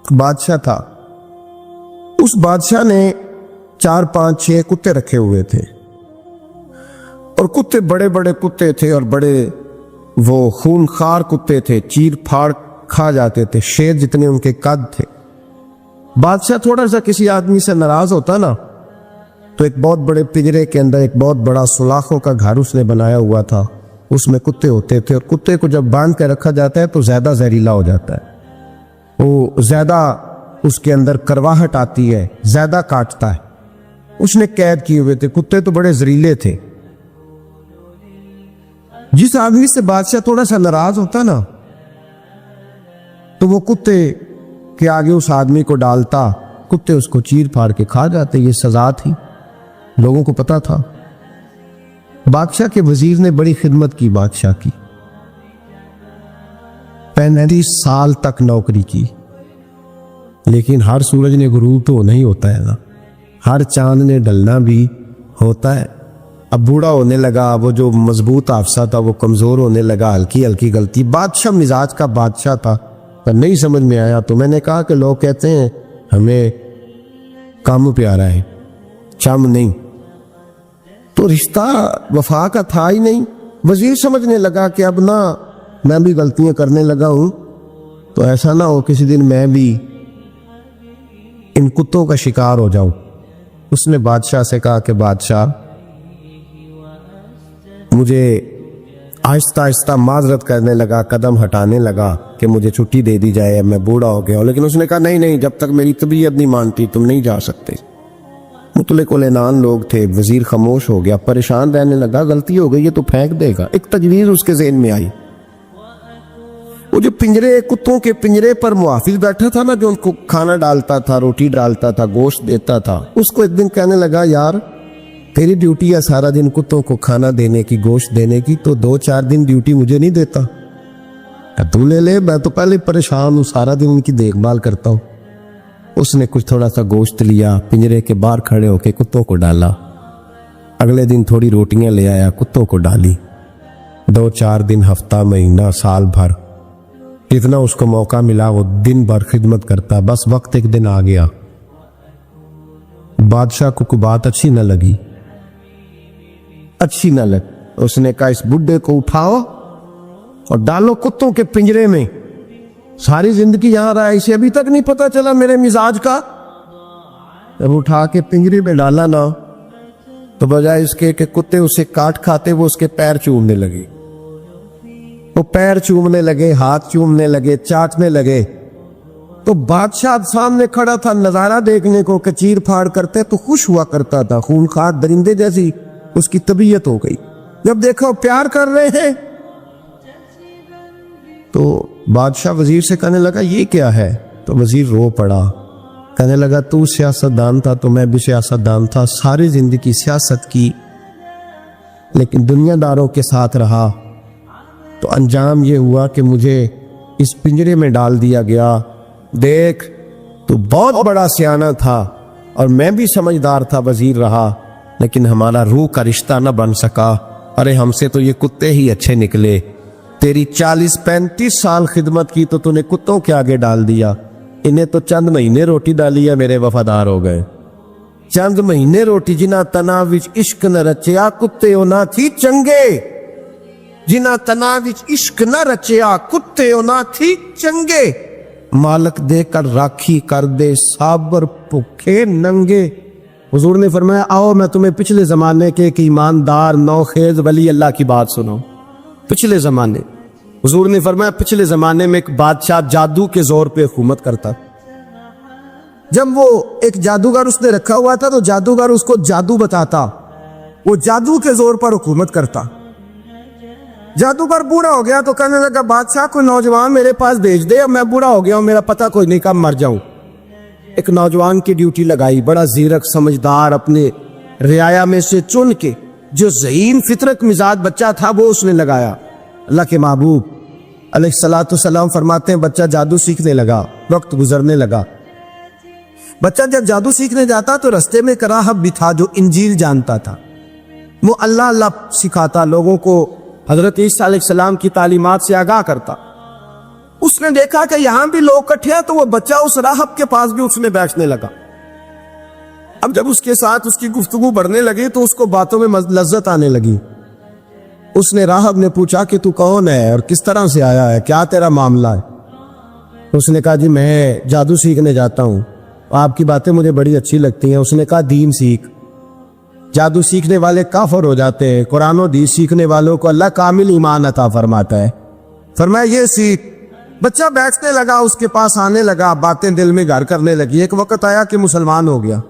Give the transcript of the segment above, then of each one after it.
بادشاہ تھا. اس بادشاہ نے 4 5 6 کتے رکھے ہوئے تھے اور کتے بڑے بڑے کتے تھے اور بڑے وہ خون خار کتے تھے, چیر پھاڑ کھا جاتے تھے, شیر جتنے ان کے قد تھے. بادشاہ تھوڑا سا کسی آدمی سے ناراض ہوتا نا تو ایک بہت بڑے پنجرے کے اندر ایک بہت بڑا سلاخوں کا گھر اس نے بنایا ہوا تھا, اس میں کتے ہوتے تھے, اور کتے کو جب باندھ کے رکھا جاتا ہے تو زیادہ زہریلا ہو جاتا ہے, وہ زیادہ اس کے اندر کرواہٹ آتی ہے, زیادہ کاٹتا ہے. اس نے قید کیے ہوئے تھے, کتے تو بڑے زہریلے تھے. جس آدمی سے بادشاہ تھوڑا سا ناراض ہوتا نا تو وہ کتے کے آگے اس آدمی کو ڈالتا, کتے اس کو چیر پھاڑ کے کھا جاتے. یہ سزا تھی, لوگوں کو پتا تھا. بادشاہ کے وزیر نے بڑی خدمت کی بادشاہ کی, 35 سال تک نوکری کی. لیکن ہر سورج نے غروب تو نہیں ہوتا ہے نا, ہر چاند نے ڈلنا بھی ہوتا ہے. اب بوڑھا ہونے لگا, وہ جو مضبوط حافظہ تھا وہ کمزور ہونے لگا, ہلکی ہلکی غلطی. بادشاہ مزاج کا بادشاہ تھا, پر نہیں سمجھ میں آیا تو میں نے کہا کہ لوگ کہتے ہیں ہمیں کام پیارا ہے, چم نہیں. تو رشتہ وفا کا تھا ہی نہیں. وزیر سمجھنے لگا کہ اب نہ میں بھی غلطیاں کرنے لگا ہوں تو ایسا نہ ہو کسی دن میں بھی ان کتوں کا شکار ہو جاؤں. اس نے بادشاہ سے کہا کہ بادشاہ مجھے آہستہ آہستہ معذرت کرنے لگا, قدم ہٹانے لگا کہ مجھے چھٹی دے دی جائے, اب میں بوڑھا ہو گیا ہوں. لیکن اس نے کہا نہیں نہیں, جب تک میری طبیعت نہیں مانتی تم نہیں جا سکتے. مطلق العنان لوگ تھے. وزیر خاموش ہو گیا, پریشان رہنے لگا, غلطی ہو گئی یہ تو پھینک دے گا. ایک تجویز اس کے ذہن میں آئی. وہ جو پنجرے, کتوں کے پنجرے پر محافظ بیٹھا تھا نا, جو ان کو کھانا ڈالتا تھا, روٹی ڈالتا تھا, گوشت دیتا تھا, اس کو ایک دن کہنے لگا یار تیری ڈیوٹی ہے سارا دن کتوں کو کھانا دینے کی, گوشت دینے کی, تو 2 4 دن ڈیوٹی مجھے نہیں دیتا؟ تو لے لے, میں تو پہلے پریشان ہوں, سارا دن ان کی دیکھ بھال کرتا ہوں. اس نے کچھ تھوڑا سا گوشت لیا, پنجرے کے باہر کھڑے ہو کے کتوں کو ڈالا. اگلے دن تھوڑی روٹیاں لے آیا, کتوں کو ڈالی. 2 4 دن, ہفتہ, مہینہ, سال بھر, جتنا اس کو موقع ملا وہ دن بھر خدمت کرتا. بس وقت ایک دن آ گیا, بادشاہ کو کوئی بات اچھی نہ لگی. اس نے کہا اس بڈھے کو اٹھاؤ اور ڈالو کتوں کے پنجرے میں. ساری زندگی یہاں رہا, اسے ابھی تک نہیں پتا چلا میرے مزاج کا. جب اٹھا کے پنجرے میں ڈالا نا تو بجائے اس کے کہ کتے اسے کاٹ کھاتے, وہ اس کے پیر چومنے لگے. وہ پیر چومنے لگے, ہاتھ چومنے لگے, چاٹنے لگے. تو بادشاہ سامنے کھڑا تھا نظارہ دیکھنے کو کہ چیر پھاڑ کرتے تو خوش ہوا کرتا تھا, خونخوار درندے جیسی اس کی طبیعت ہو گئی. جب دیکھو پیار کر رہے ہیں تو بادشاہ وزیر سے کہنے لگا یہ کیا ہے؟ تو وزیر رو پڑا, کہنے لگا تو سیاستدان تھا تو میں بھی سیاستدان تھا, ساری زندگی سیاست کی لیکن دنیا داروں کے ساتھ رہا, تو انجام یہ ہوا کہ مجھے اس پنجرے میں ڈال دیا گیا. دیکھ تو بہت بڑا سیانہ تھا اور میں بھی سمجھدار تھا, وزیر رہا, لیکن ہمارا روح کا رشتہ نہ بن سکا. ارے ہم سے تو یہ کتے ہی اچھے نکلے. تیری 40 35 سال خدمت کی تو نے کتوں کے آگے ڈال دیا. انہیں تو چند مہینے روٹی ڈالی ہے, میرے وفادار ہو گئے. چند مہینے روٹی, جنہ تنا وچ عشق نہ رچیا کتے او نہ تھی چنگے. جنہ تنا وچ عشق نہ رچیا کتے او نہ تھی چنگے. مالک دے کر راکھی کر دے صابر بھوکے ننگے. حضور نے فرمایا آؤ میں تمہیں پچھلے زمانے کے ایک ایماندار نوخیز ولی اللہ کی بات سناؤں. پچھلے زمانے, حضور نے فرمایا پچھلے زمانے میں ایک بادشاہ جادو کے زور پہ حکومت کرتا. جب وہ ایک جادوگر اس نے رکھا ہوا تھا تو جادوگر اس کو جادو بتاتا, وہ جادو کے زور پر حکومت کرتا. جادوگر بوڑھا ہو گیا تو کہنے لگا بادشاہ کوئی نوجوان میرے پاس بھیج دے, اب میں بوڑھا ہو گیا ہوں, میرا پتہ کوئی نہیں کب مر جاؤں. ایک نوجوان کی ڈیوٹی لگائی, بڑا زیرک سمجھدار, اپنے رعایا میں سے چن کے جو ذہین فطرت مزاج بچہ تھا وہ اس نے لگایا. اللہ کے محبوب علیہ الصلوۃ والسلام فرماتے ہیں بچہ جادو سیکھنے لگا, وقت گزرنے لگا. بچہ جب جادو سیکھنے جاتا تو رستے میں ایک راہب بھی تھا جو انجیل جانتا تھا. وہ اللہ اللہ سکھاتا, لوگوں کو حضرت عیسیٰ علیہ السلام کی تعلیمات سے آگاہ کرتا. اس نے دیکھا کہ یہاں بھی لوگ اکٹھے ہیں تو وہ بچہ اس راہب کے پاس بھی اس میں بیٹھنے لگا. اب جب اس کے ساتھ اس کی گفتگو بڑھنے لگی تو اس کو باتوں میں لذت آنے لگی. اس نے راہب نے پوچھا کہ تو کون ہے اور کس طرح سے آیا ہے, کیا تیرا معاملہ ہے؟ اس نے کہا جی میں جادو سیکھنے جاتا ہوں, آپ کی باتیں مجھے بڑی اچھی لگتی ہیں. اس نے کہا دین سیکھ. جادو سیکھنے والے کافر ہو جاتے ہیں, قرآن و حدیث سیکھنے والوں کو اللہ کامل ایمان عطا فرماتا ہے. فرمایا یہ سیکھ. بچہ بیٹھنے لگا, اس کے پاس آنے لگا, باتیں دل میں گھر کرنے لگی. ایک وقت آیا کہ مسلمان ہو گیا.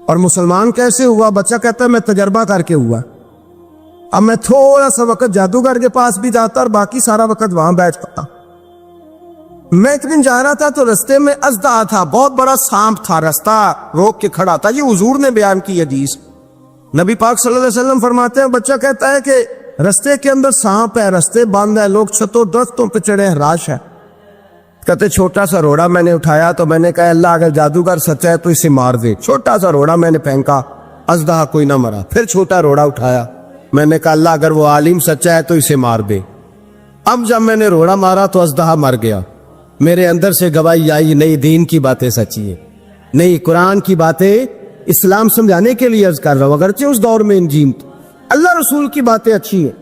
اور مسلمان کیسے ہوا؟ بچہ کہتا ہے میں تجربہ کر کے ہوا. اب میں تھوڑا سا وقت جادوگر کے پاس بھی جاتا اور باقی سارا وقت وہاں بیٹھ پاتا. میں ایک دن جا رہا تھا تو رستے میں اژدہا تھا, بہت بڑا سانپ تھا, رستہ روک کے کھڑا تھا. یہ حضور نے بیان کی حدیث. نبی پاک صلی اللہ علیہ وسلم فرماتے ہیں بچہ کہتا ہے کہ رستے کے اندر سانپ ہے, رستے بند ہے, لوگ چھتوں درختوں پہ چڑھے ہیں, راش ہے. کہتے چھوٹا سا روڑا میں نے اٹھایا تو میں نے کہا اللہ اگر جادوگر سچا ہے تو اسے مار دے. چھوٹا سا روڑا میں نے پھینکا, اژدہا کوئی نہ مرا. پھر چھوٹا روڑا اٹھایا, میں نے کہا اللہ اگر وہ عالم سچا ہے تو اسے مار دے. اب جب میں نے روڑا مارا تو اژدہا مر گیا. میرے اندر سے گواہی آئی نہیں دین کی باتیں سچی ہے, نہیں قرآن کی باتیں اسلام سمجھانے کے لیے عرض کر رہا ہوں. اگرچہ اس دور میں انجیل اللہ رسول کی باتیں اچھی ہیں.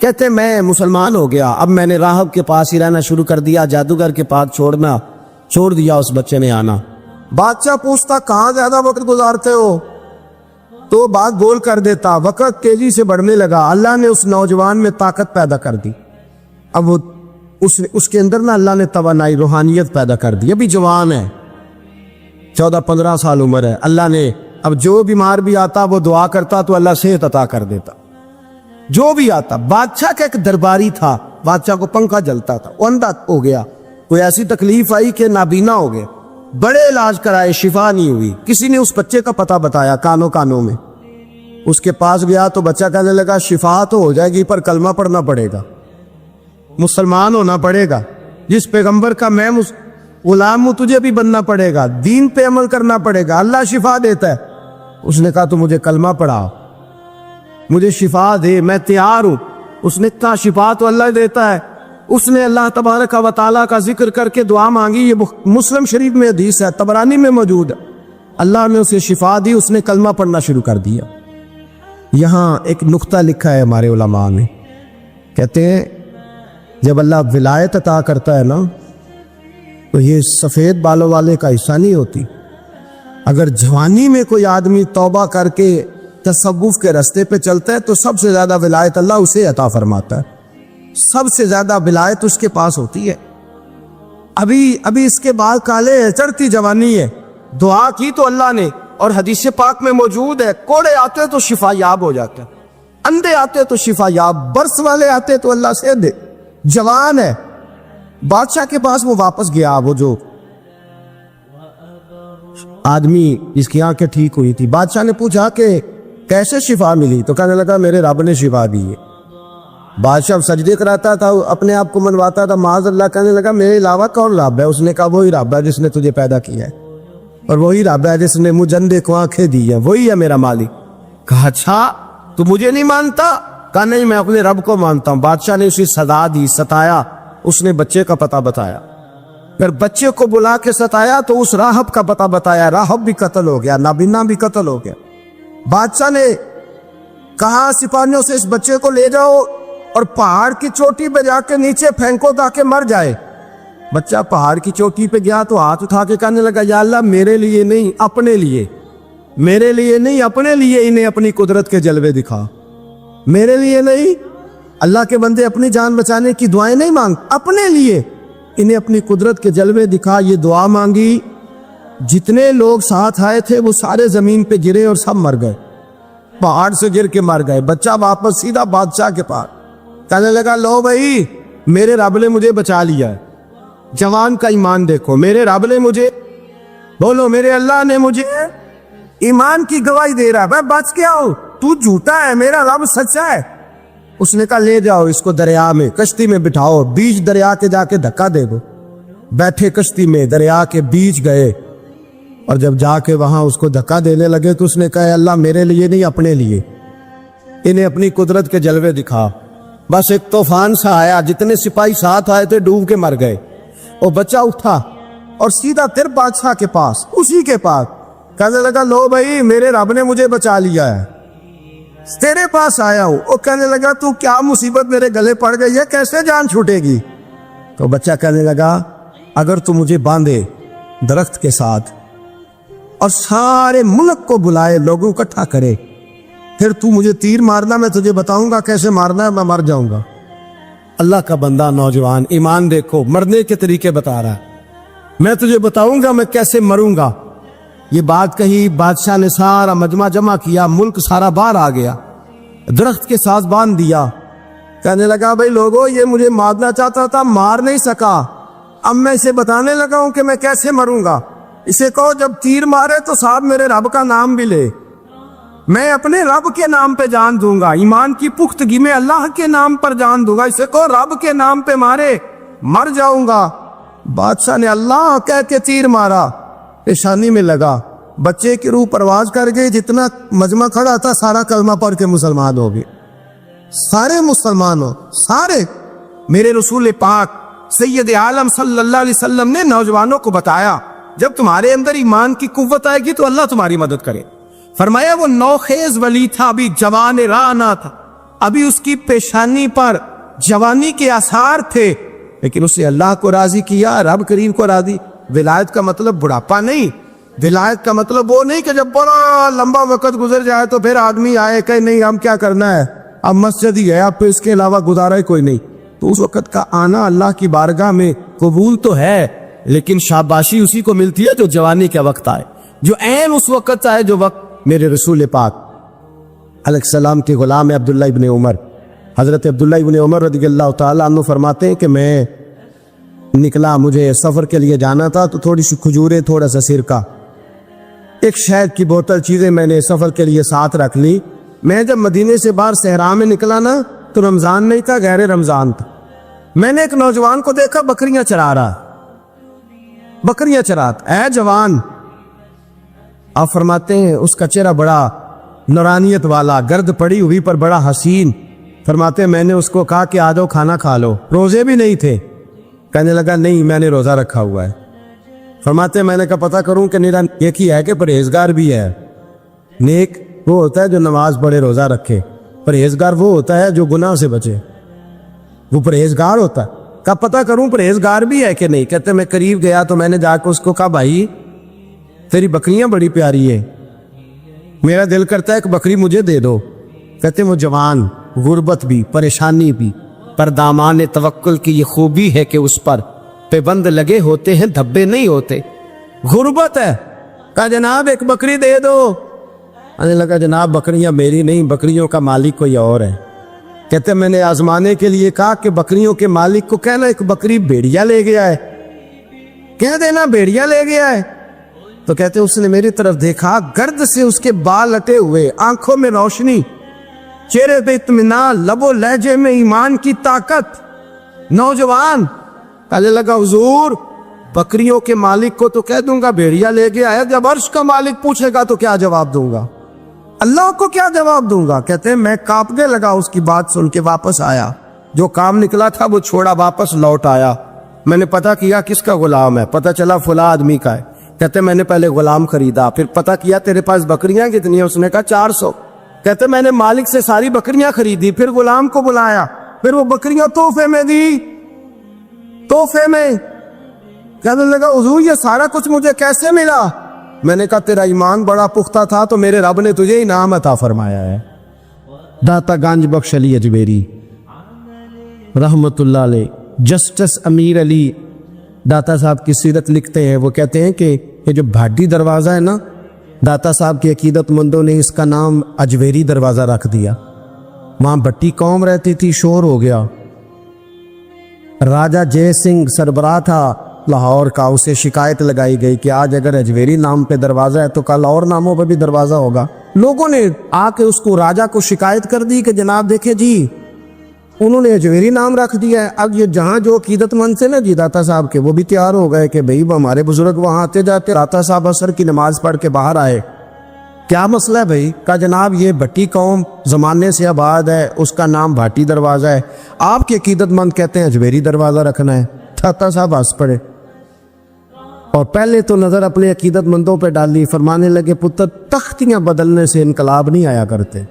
کہتے میں مسلمان ہو گیا. اب میں نے راہب کے پاس ہی رہنا شروع کر دیا, جادوگر کے پاس چھوڑ دیا. اس بچے نے آنا. بادشاہ پوچھتا کہاں زیادہ وقت گزارتے ہو تو بات گول کر دیتا. وقت تیزی سے بڑھنے لگا. اللہ نے اس نوجوان میں طاقت پیدا کر دی. اب وہ اس کے اندر نا اللہ نے توانائی روحانیت پیدا کر دی. ابھی جوان ہے, 14-15 سال عمر ہے. اللہ نے اب جو بیمار بھی آتا وہ دعا کرتا تو اللہ صحت عطا کر دیتا. جو بھی آتا. بادشاہ کا ایک درباری تھا, بادشاہ کو پنکھا جلتا تھا, وہ اندھا ہو گیا. کوئی ایسی تکلیف آئی کہ نابینا ہو گئے, بڑے علاج کرائے, شفا نہیں ہوئی. کسی نے اس بچے کا پتہ بتایا کانوں میں. اس کے پاس گیا تو بچہ کہنے لگا شفا تو ہو جائے گی پر کلمہ پڑھنا پڑے گا, مسلمان ہونا پڑے گا. جس پیغمبر کا میں غلام ہوں تجھے بھی بننا پڑے گا, دین پہ عمل کرنا پڑے گا, اللہ شفا دیتا ہے. اس نے کہا تو مجھے کلمہ پڑھا, مجھے شفا دے, میں تیار ہوں. اس نے کہا شفا تو اللہ دیتا ہے. اس نے اللہ تبارک و تعالیٰ کا ذکر کر کے دعا مانگی. یہ مسلم شریف میں حدیث ہے, طبرانی میں موجود ہے. اللہ نے اسے شفا دی, اس نے کلمہ پڑھنا شروع کر دیا. یہاں ایک نقطہ لکھا ہے ہمارے علماء نے, کہتے ہیں جب اللہ ولایت عطا کرتا ہے نا تو یہ سفید بالوں والے کا حصہ نہیں ہوتی. اگر جوانی میں کوئی آدمی توبہ کر کے تصوف کے رستے پہ چلتا ہے تو سب سے زیادہ ولایت اللہ اسے عطا فرماتا ہے. سب سے زیادہ ولایت اس کے پاس ہوتی ہے. ابھی اس کے بال کالے ہیں, چڑھتی جوانی ہے, دعا کی تو اللہ نے, اور حدیث پاک میں موجود ہے کوڑے آتے تو شفا یاب ہو جاتے, اندھے آتے تو شفا یاب, برس والے آتے تو اللہ سے دے. جوان ہے. بادشاہ کے پاس وہ واپس گیا, وہ جو آدمی جس کی آنکھیں ٹھیک ہوئی تھی. بادشاہ نے پوچھا کہ کیسے شفا ملی؟ تو کہنے لگا میرے رب نے شفا دی ہے. بادشاہ سجدے کراتا تھا, اپنے آپ کو منواتا تھا معاذ اللہ. کہنے لگا میرے علاوہ کون رب ہے؟ اس نے کہا وہی رب ہے جس نے تجھے پیدا کیا ہے, اور وہی رب ہے جس نے مجھے اندھے کو آنکھیں دی ہیں, وہی ہے میرا مالک. کہا اچھا تو مجھے نہیں مانتا؟ کہا نہیں میں اپنے رب کو مانتا ہوں. بادشاہ نے اسے سزا دی, ستایا. اس نے بچے کا پتہ بتایا. پھر بچے کو بلا کے ستایا تو اس راہب کا پتہ بتایا. راہب بھی قتل ہو گیا, نابینا بھی قتل ہو گیا. بادشاہ نے کہا سپاہیوں سے اس بچے کو لے جاؤ اور پہاڑ کی چوٹی پہ جا کے نیچے پھینکو تاکہ مر جائے. بچہ پہاڑ کی چوٹی پہ گیا تو ہاتھ اٹھا کے کہنے لگا یا اللہ میرے لیے نہیں اپنے لیے, میرے لیے نہیں اپنے لیے انہیں اپنی قدرت کے جلوے دکھا. میرے لیے نہیں, اللہ کے بندے اپنی جان بچانے کی دعائیں نہیں مانگ, اپنے لیے انہیں اپنی قدرت کے جلوے دکھا. یہ دعا مانگی. جتنے لوگ ساتھ آئے تھے وہ سارے زمین پہ گرے اور سب مر گئے, پہاڑ سے گر کے مر گئے. بچہ واپس سیدھا بادشاہ کے پاس کہنے لگا لو بھائی میرے رب نے مجھے بچا لیا ہے. جوان کا ایمان دیکھو, میرے رب نے مجھے, بولو میرے اللہ نے مجھے ایمان کی گواہی دے رہا ہے, میں بچ گیا ہوں, تو جھوٹا ہے, میرا رب سچا ہے. اس نے کہا لے جاؤ اس کو دریا میں, کشتی میں بٹھاؤ, بیچ دریا کے جا کے دھکا دے دو. بیٹھے کشتی میں, دریا کے بیچ گئے, اور جب جا کے وہاں اس کو دھکا دینے لگے تو اس نے کہا اللہ میرے لیے نہیں اپنے لیے انہیں اپنی قدرت کے جلوے دکھا. بس ایک طوفان سا آیا, جتنے سپاہی ساتھ آئے تھے ڈوب کے مر گئے. وہ بچہ اٹھا اور سیدھا تیر بادشاہ کے پاس, اسی کے پاس کہنے لگا لو بھائی میرے رب نے مجھے بچا لیا ہے, تیرے پاس آیا ہوں. وہ کہنے لگا تو کیا مصیبت میرے گلے پڑ گئی ہے, کیسے جان چھوٹے گی؟ تو بچہ کہنے لگا اگر تو مجھے باندھے درخت کے ساتھ اور سارے ملک کو بلائے, لوگوں کو اکٹھا کرے, پھر تو مجھے تیر مارنا, میں تجھے بتاؤں گا کیسے مارنا ہے, میں مر جاؤں گا. اللہ کا بندہ نوجوان, ایمان دیکھو, مرنے کے طریقے بتا رہا ہے. میں تجھے بتاؤں گا میں کیسے مروں گا. یہ بات کہی, بادشاہ نے سارا مجمع جمع کیا, ملک سارا باہر آ گیا, درخت کے ساتھ باندھ دیا. کہنے لگا بھائی لوگوں یہ مجھے مارنا چاہتا تھا, مار نہیں سکا, اب میں اسے بتانے لگا ہوں کہ میں کیسے مروں گا. اسے کہو جب تیر مارے تو صاحب میرے رب کا نام بھی لے, میں اپنے رب کے نام پہ جان دوں گا, ایمان کی پختگی میں اللہ کے نام پر جان دوں گا. اسے کہو رب کے نام پہ مارے, مر جاؤں گا. بادشاہ نے اللہ کہہ کے تیر مارا, پیشانی میں لگا, بچے کی روح پرواز کر گئی. جتنا مجمع کھڑا تھا سارا کلمہ پڑھ کے مسلمان ہو گئے, سارے مسلمان ہو سارے. میرے رسول پاک سید عالم صلی اللہ علیہ وسلم نے نوجوانوں کو بتایا جب تمہارے اندر ایمان کی قوت آئے گی تو اللہ تمہاری مدد کرے. فرمایا وہ نوخیز ولی تھا, ابھی جوان رانا تھا, ابھی اس کی پیشانی پر جوانی کے آثار تھے, لیکن اسے اللہ کو راضی کیا, رب کریم کو راضی. ولایت کا مطلب بڑھاپا نہیں, ولایت کا مطلب وہ نہیں کہ جب بڑا لمبا وقت گزر جائے تو پھر آدمی آئے کہ نہیں ہم کیا کرنا ہے, اب مسجد ہی ہے, اب اس کے علاوہ گزارا ہی کوئی نہیں. تو اس وقت کا آنا اللہ کی بارگاہ میں قبول تو ہے, لیکن شاباشی اسی کو ملتی ہے جو جوانی کے وقت آئے, جو عین اس وقت آئے جو وقت میرے رسول پاک علیہ السلام کے غلام عبداللہ ابن عمر, حضرت عبداللہ ابن عمر رضی اللہ تعالیٰ عنہ فرماتے ہیں کہ میں نکلا, مجھے سفر کے لیے جانا تھا, تو تھوڑی سی کھجوریں, تھوڑا سا سرکہ, ایک شہد کی بوتل, چیزیں میں نے سفر کے لیے ساتھ رکھ لی. میں جب مدینے سے باہر صحرا میں نکلا نا تو رمضان نہیں تھا, غیر رمضان تھا. میں نے ایک نوجوان کو دیکھا بکریاں چرا رہا, بکریاں چراتا. اے جوان, آپ فرماتے ہیں اس کا چہرہ بڑا نورانیت والا, گرد پڑی ہوئی پر بڑا حسین. فرماتے ہیں میں نے اس کو کہا کہ آ جاؤ کھانا کھا لو, روزے بھی نہیں تھے. کہنے لگا نہیں میں نے روزہ رکھا ہوا ہے. فرماتے ہیں میں نے کہا پتہ کروں کہ نیرا نیک ہی ہے کہ پرہیزگار بھی ہے. نیک وہ ہوتا ہے جو نماز پڑھے روزہ رکھے, پرہیزگار وہ ہوتا ہے جو گناہ سے بچے, وہ پرہیزگار ہوتا ہے. کہا پتہ کروں پرہیزگار بھی ہے کہ نہیں. کہتے میں قریب گیا تو میں نے جا کے اس کو کہا بھائی تیری بکریاں بڑی پیاری ہے, میرا دل کرتا ہے کہ بکری مجھے دے دو. کہتے وہ جوان, غربت بھی پریشانی بھی, پر دامان توکل کی یہ خوبی ہے کہ اس پر پابند لگے ہوتے ہیں, دھبے نہیں ہوتے. غربت ہے, کہا جناب ایک بکری دے دو. آنے لگا جناب بکریاں میری نہیں, بکریوں کا مالک کوئی اور ہے. کہتے میں نے آزمانے کے لیے کہا کہ بکریوں کے مالک کو کہنا ایک بکری بھیڑیا لے گیا ہے, کہہ دینا بھیڑیا لے گیا ہے. تو کہتے اس نے میری طرف دیکھا, گرد سے اس کے بال لٹے ہوئے, آنکھوں میں روشنی, چہرے پہ اطمینان, لب و لہجے میں ایمان کی طاقت. نوجوان کہنے لگا حضور بکریوں کے مالک کو تو کہہ دوں گا بھیڑیا لے گیا ہے, جب عرش کا مالک پوچھے گا تو کیا جواب دوں گا, اللہ کو کیا جواب دوں گا. کہتے ہیں میں کانپنے لگا اس کی بات سن کے, واپس آیا, جو کام نکلا تھا وہ چھوڑا, واپس لوٹ آیا. میں نے پتہ کیا کس کا غلام ہے, پتہ چلا فلاں آدمی کا ہے. کہتے میں نے پہلے غلام خریدا, پھر پتہ کیا تیرے پاس بکریاں کتنی ہیں, اس نے کہا 400. کہتے میں نے مالک سے ساری بکریاں خریدی, پھر غلام کو بلایا, پھر وہ بکریاں تحفے میں دی, تحفے میں. کہنے لگا حضور یہ سارا کچھ مجھے کیسے ملا؟ میں نے کہا تیرا ایمان بڑا پختہ تھا تو میرے رب نے تجھے انعام عطا فرمایا ہے. داتا گنج بخش علی اجمیری رحمت اللہ علیہ, جسٹس امیر علی داتا صاحب کی سیرت لکھتے ہیں. وہ کہتے ہیں کہ یہ جو بھاٹی دروازہ ہے نا, داتا صاحب کے عقیدت مندوں نے اس کا نام اجویری دروازہ رکھ دیا. وہاں بھٹی قوم رہتی تھی, شور ہو گیا. راجہ جے سنگھ سربراہ تھا لاہور کا, اسے شکایت لگائی گئی کہ آج اگر اجویری نام پہ دروازہ ہے تو کل اور ناموں پہ بھی دروازہ ہوگا. لوگوں نے آ کے اس کو راجہ کو شکایت کر دی کہ جناب دیکھیں جی انہوں نے اجویری نام رکھ دیا ہے. اب یہ جہاں جو عقیدت مند سے نا جی داتا صاحب کے, وہ بھی تیار ہو گئے کہ بھئی ہمارے بزرگ وہاں آتے جاتے. داتا صاحب عصر کی نماز پڑھ کے باہر آئے, کیا مسئلہ ہے بھائی؟ کہا جناب یہ بھٹی قوم زمانے سے آباد ہے، اس کا نام بھاٹی دروازہ ہے، آپ کے عقیدت مند کہتے ہیں اجمیری دروازہ رکھنا ہے۔ تھاتا صاحب ہنس پڑے اور پہلے تو نظر اپنے عقیدت مندوں پہ ڈالی، فرمانے لگے پتر تختیاں بدلنے سے انقلاب نہیں آیا کرتے،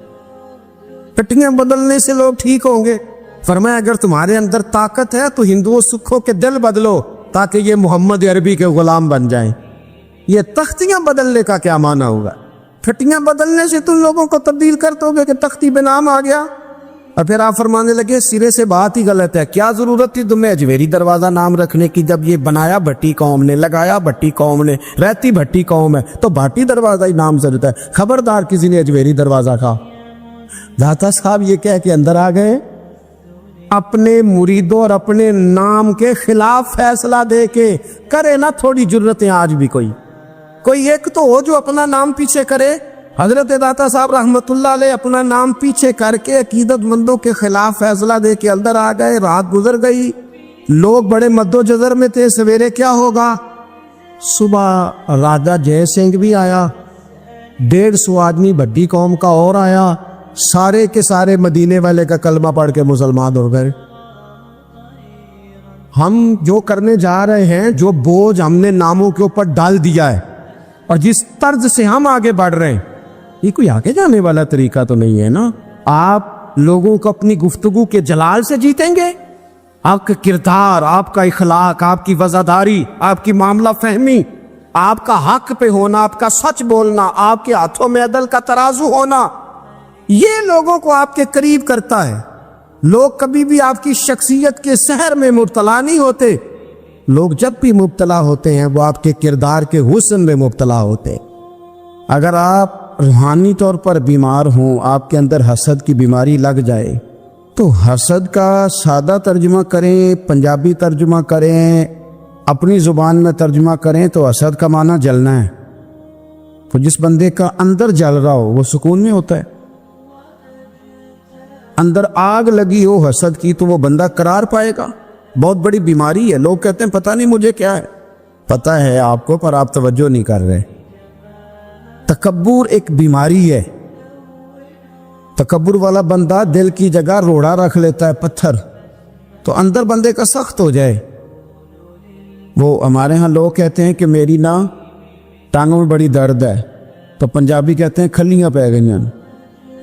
پٹیاں بدلنے سے لوگ ٹھیک ہوں گے۔ فرمایا اگر تمہارے اندر طاقت ہے تو ہندوؤں سکھوں کے دل بدلو تاکہ یہ محمد عربی کے غلام بن جائیں۔ یہ تختیاں بدلنے کا کیا معنی ہوگا؟ پھٹیاں بدلنے سے تم لوگوں کو تبدیل کر دو گے کہ تختی بے نام آ گیا؟ اور پھر آپ فرمانے لگے سرے سے بات ہی غلط ہے، کیا ضرورت تھی تمہیں اجمیری دروازہ نام رکھنے کی جب یہ بنایا بھٹی قوم نے، لگایا بھٹی قوم نے، رہتی بھٹی قوم ہے، تو بھاٹی دروازہ ہی نام سے رہتا ہے، خبردار کسی نے اجمیری دروازہ کہا۔ داتا صاحب یہ کہہ کے اندر آ گئے، اپنے مریدوں اور اپنے نام کے خلاف فیصلہ دے کے کرے نا تھوڑی جرتیں آج بھی کوئی ایک تو ہو جو اپنا نام پیچھے کرے۔ حضرت داتا صاحب رحمت اللہ علیہ اپنا نام پیچھے کر کے عقیدت مندوں کے خلاف فیصلہ دے کے اندر آ گئے۔ رات گزر گئی، لوگ بڑے مد و جزر میں تھے، سویرے کیا ہوگا؟ صبح راجا جے سنگھ بھی آیا، 150 آدمی بھٹی قوم کا اور آیا، سارے کے سارے مدینے والے کا کلمہ پڑھ کے مسلمان ہو گئے۔ ہم جو کرنے جا رہے ہیں، جو بوجھ ہم نے ناموں کے اوپر ڈال دیا ہے اور جس طرز سے ہم آگے بڑھ رہے ہیں، یہ کوئی آگے جانے والا طریقہ تو نہیں ہے نا۔ آپ لوگوں کو اپنی گفتگو کے جلال سے جیتیں گے؟ آپ کا کردار، آپ کا اخلاق، آپ کی وفاداری، آپ کی معاملہ فہمی، آپ کا حق پہ ہونا، آپ کا سچ بولنا، آپ کے ہاتھوں میں عدل کا ترازو ہونا، یہ لوگوں کو آپ کے قریب کرتا ہے۔ لوگ کبھی بھی آپ کی شخصیت کے سحر میں مبتلا نہیں ہوتے، لوگ جب بھی مبتلا ہوتے ہیں وہ آپ کے کردار کے حسن میں مبتلا ہوتے ہیں۔ اگر آپ روحانی طور پر بیمار ہوں، آپ کے اندر حسد کی بیماری لگ جائے، تو حسد کا سادہ ترجمہ کریں، پنجابی ترجمہ کریں، اپنی زبان میں ترجمہ کریں تو حسد کا معنی جلنا ہے۔ تو جس بندے کا اندر جل رہا ہو وہ سکون میں ہوتا ہے۔ اندر آگ لگی ہو حسد کی تو وہ بندہ قرار پائے گا۔ بہت بڑی بیماری ہے، لوگ کہتے ہیں پتہ نہیں مجھے کیا ہے، پتہ ہے آپ کو پر آپ توجہ نہیں کر رہے۔ تکبر ایک بیماری ہے۔ تکبر والا بندہ دل کی جگہ روڑا رکھ لیتا ہے، پتھر، تو اندر بندے کا سخت ہو جائے۔ وہ ہمارے ہاں لوگ کہتے ہیں کہ میری نا ٹانگوں میں بڑی درد ہے، تو پنجابی کہتے ہیں کھلیاں پہ گئی ہیں۔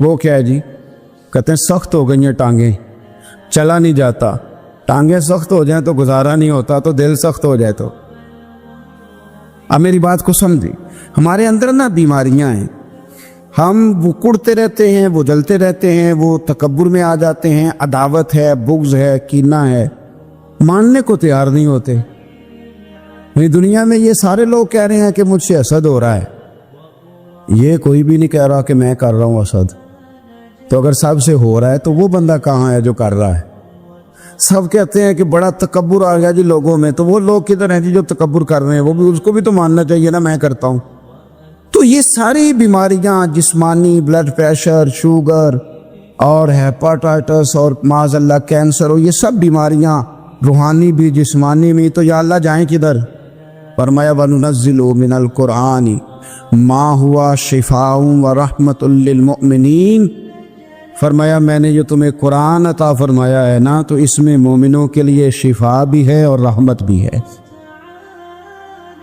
وہ کیا ہے جی؟ کہتے ہیں سخت ہو گئی ہیں ٹانگیں، چلا نہیں جاتا۔ ٹانگیں سخت ہو جائیں تو گزارا نہیں ہوتا، تو دل سخت ہو جائے تو۔ اب میری بات کو سمجھیں، ہمارے اندر نا بیماریاں ہیں، ہم وہ کڑتے رہتے ہیں، وہ جلتے رہتے ہیں، وہ تکبر میں آ جاتے ہیں، عداوت ہے، بغض ہے، کینہ ہے، ماننے کو تیار نہیں ہوتے۔ دنیا میں یہ سارے لوگ کہہ رہے ہیں کہ مجھ سے حسد ہو رہا ہے، یہ کوئی بھی نہیں کہہ رہا کہ میں کر رہا ہوں حسد۔ تو اگر سب سے ہو رہا ہے تو وہ بندہ کہاں ہے جو کر رہا ہے؟ سب کہتے ہیں کہ بڑا تکبر آ گیا جی لوگوں میں، تو وہ لوگ کدھر ہیں جی جو تکبر کر رہے ہیں؟ وہ بھی، اس کو بھی تو ماننا چاہیے نا میں کرتا ہوں۔ تو یہ ساری بیماریاں، جسمانی، بلڈ پریشر، شوگر اور ہیپاٹائٹس اور معاذ اللہ کینسر، اور یہ سب بیماریاں روحانی بھی جسمانی بھی، تو یا اللہ جائیں کدھر؟ فرمایا وَنُنَزِّلُ مِنَ الْقُرْآنِ مَا هُوَ شِفَاءٌ وَرَحْمَةٌ لِّلْمُؤْمِنِينَ۔ فرمایا میں نے جو تمہیں قرآن عطا فرمایا ہے نا، تو اس میں مومنوں کے لیے شفا بھی ہے اور رحمت بھی ہے۔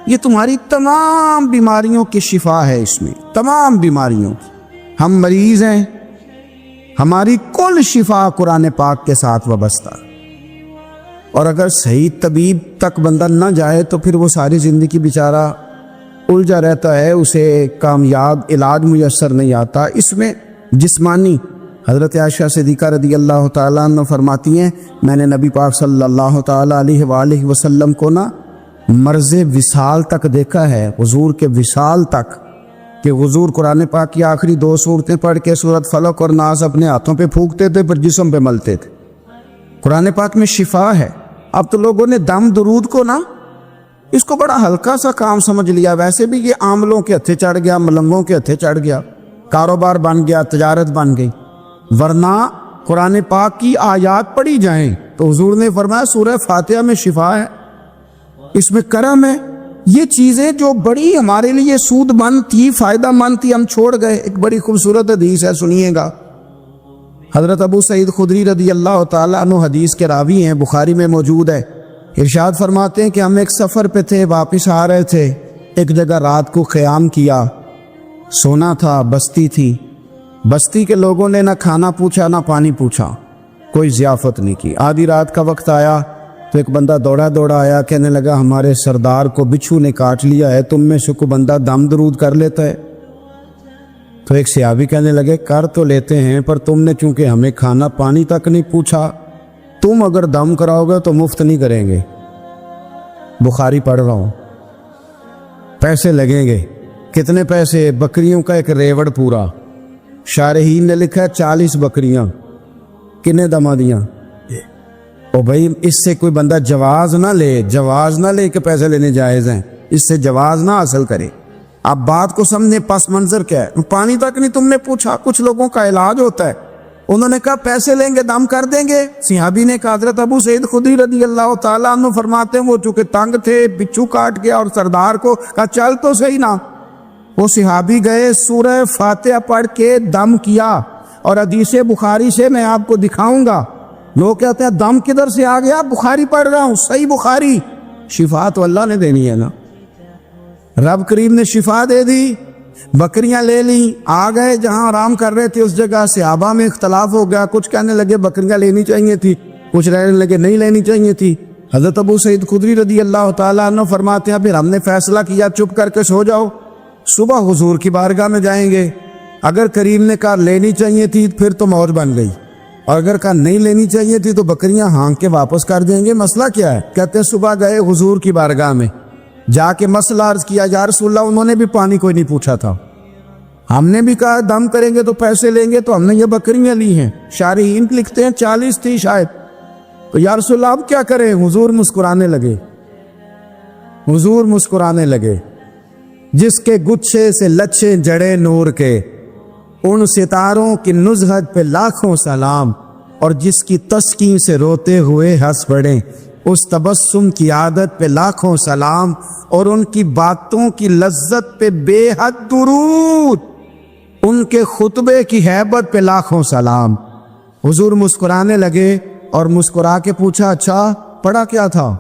یہ تمہاری تمام بیماریوں کی شفا ہے، اس میں تمام بیماریوں کی۔ ہم مریض ہیں، ہماری کل شفا قرآن پاک کے ساتھ وابستہ، اور اگر صحیح طبیب تک بندہ نہ جائے تو پھر وہ ساری زندگی بیچارہ الجھا رہتا ہے، اسے کامیاب علاج میسر نہیں آتا۔ اس میں جسمانی، حضرت عائشہ صدیقہ رضی اللہ تعالیٰ عنہ فرماتی ہیں میں نے نبی پاک صلی اللہ تعالیٰ علیہ وآلہ وسلم کو نا مرض وصال تک دیکھا ہے، حضور کے وصال تک، کہ حضور قرآن پاک کی آخری 2 سورتیں پڑھ کے سورت فلق اور ناس اپنے ہاتھوں پہ پھونکتے تھے، پھر جسم پہ ملتے تھے۔ قرآن پاک میں شفا ہے۔ اب تو لوگوں نے دم درود کو نا اس کو بڑا ہلکا سا کام سمجھ لیا۔ ویسے بھی یہ عاملوں کے ہتھے چڑھ گیا، ملنگوں کے ہتھے چڑھ گیا، کاروبار بن گیا، تجارت بن گئی۔ ورنہ قرآن پاک کی آیات پڑھی جائیں تو حضور نے فرمایا سورہ فاتحہ میں شفا ہے، اس میں کرم ہے، یہ چیزیں جو بڑی ہمارے لیے سود مند تھی، فائدہ مند تھی، ہم چھوڑ گئے۔ ایک بڑی خوبصورت حدیث ہے، سنیے گا۔ حضرت ابو سعید خدری رضی اللہ تعالیٰ عنہ حدیث کے راوی ہیں، بخاری میں موجود ہے۔ ارشاد فرماتے ہیں کہ ہم ایک سفر پہ تھے، واپس آ رہے تھے، ایک جگہ رات کو قیام کیا، سونا تھا، بستی تھی۔ بستی کے لوگوں نے نہ کھانا پوچھا نہ پانی پوچھا، کوئی ضیافت نہیں کی۔ آدھی رات کا وقت آیا تو ایک بندہ دوڑا دوڑا آیا، کہنے لگا ہمارے سردار کو بچھو نے کاٹ لیا ہے، تم میں سے کوئی بندہ دم درود کر لیتا ہے؟ تو ایک صحابی کہنے لگے کر تو لیتے ہیں، پر تم نے چونکہ ہمیں کھانا پانی تک نہیں پوچھا، تم اگر دم کراؤ گے تو مفت نہیں کریں گے۔ بخاری پڑھ رہا ہوں، پیسے لگیں گے۔ کتنے پیسے؟ بکریوں کا ایک ریوڑ پورا۔ شارحین نے لکھا ہے 40 بکریاں۔ کنے دما دیاں؟ او بھائی اس سے کوئی بندہ جواز نہ لے کہ پیسے لینے جائز ہیں، اس سے جواز نہ حاصل کرے۔ آپ بات کو سمجھیں، پس منظر کیا ہے؟ پانی تک نہیں تم نے پوچھا۔ کچھ لوگوں کا علاج ہوتا ہے، انہوں نے کہا پیسے لیں گے دم کر دیں گے۔ صحابی نے کہا، حضرت ابو سعید خدری رضی اللہ تعالیٰ عنہ فرماتے ہیں وہ چونکہ تنگ تھے، بچھو کاٹ گیا، اور سردار کو کہا چل تو صحیح نا۔ وہ صحابی گئے، سورہ فاتحہ پڑھ کے دم کیا، اور حدیث بخاری سے میں آپ کو دکھاؤں گا۔ لوگ کہتے ہیں دم کدھر سے آ گیا؟ بخاری پڑھ رہا ہوں، صحیح بخاری۔ شفا تو اللہ نے دینی ہے نا، رب کریم نے شفا دے دی۔ بکریاں لے لیں، آ گئے جہاں آرام کر رہے تھے اس جگہ۔ صحابہ میں اختلاف ہو گیا، کچھ کہنے لگے بکریاں لینی چاہیے تھی، کچھ کہنے لگے نہیں لینی چاہیے تھی۔ حضرت ابو سعید خدری رضی اللہ تعالیٰ عنہ فرماتے ہیں پھر ہم نے فیصلہ کیا چپ کر کے سو جاؤ، صبح حضور کی بارگاہ میں جائیں گے۔ اگر کریم نے کہا لینی چاہیے تھی پھر تو موج بن گئی، اور اگر کہا نہیں لینی چاہیے تھی تو بکریاں ہانک کے واپس کر دیں گے۔ مسئلہ کیا ہے؟ کہتے ہیں صبح گئے حضور کی بارگاہ میں، جا کے مسئلہ عرض کیا، یا رسول اللہ انہوں نے بھی پانی کوئی نہیں پوچھا تھا، ہم نے بھی کہا دم کریں گے تو پیسے لیں گے، تو ہم نے یہ بکریاں لی ہیں۔ شارحین لکھتے ہیں 40 تھی شاید۔ تو یا رسول اللہ اب کیا کریں؟ حضور مسکرانے لگے۔ جس کے گچھے سے لچھے جڑے نور کے، ان ستاروں کی نزہت پہ لاکھوں سلام، اور جس کی تسکین سے روتے ہوئے ہنس پڑے، اس تبسم کی عادت پہ لاکھوں سلام، اور ان کی باتوں کی لذت پہ بے حد درود، ان کے خطبے کی ہیبت پہ لاکھوں سلام۔ حضور مسکرانے لگے اور مسکرا کے پوچھا اچھا پڑھا کیا تھا؟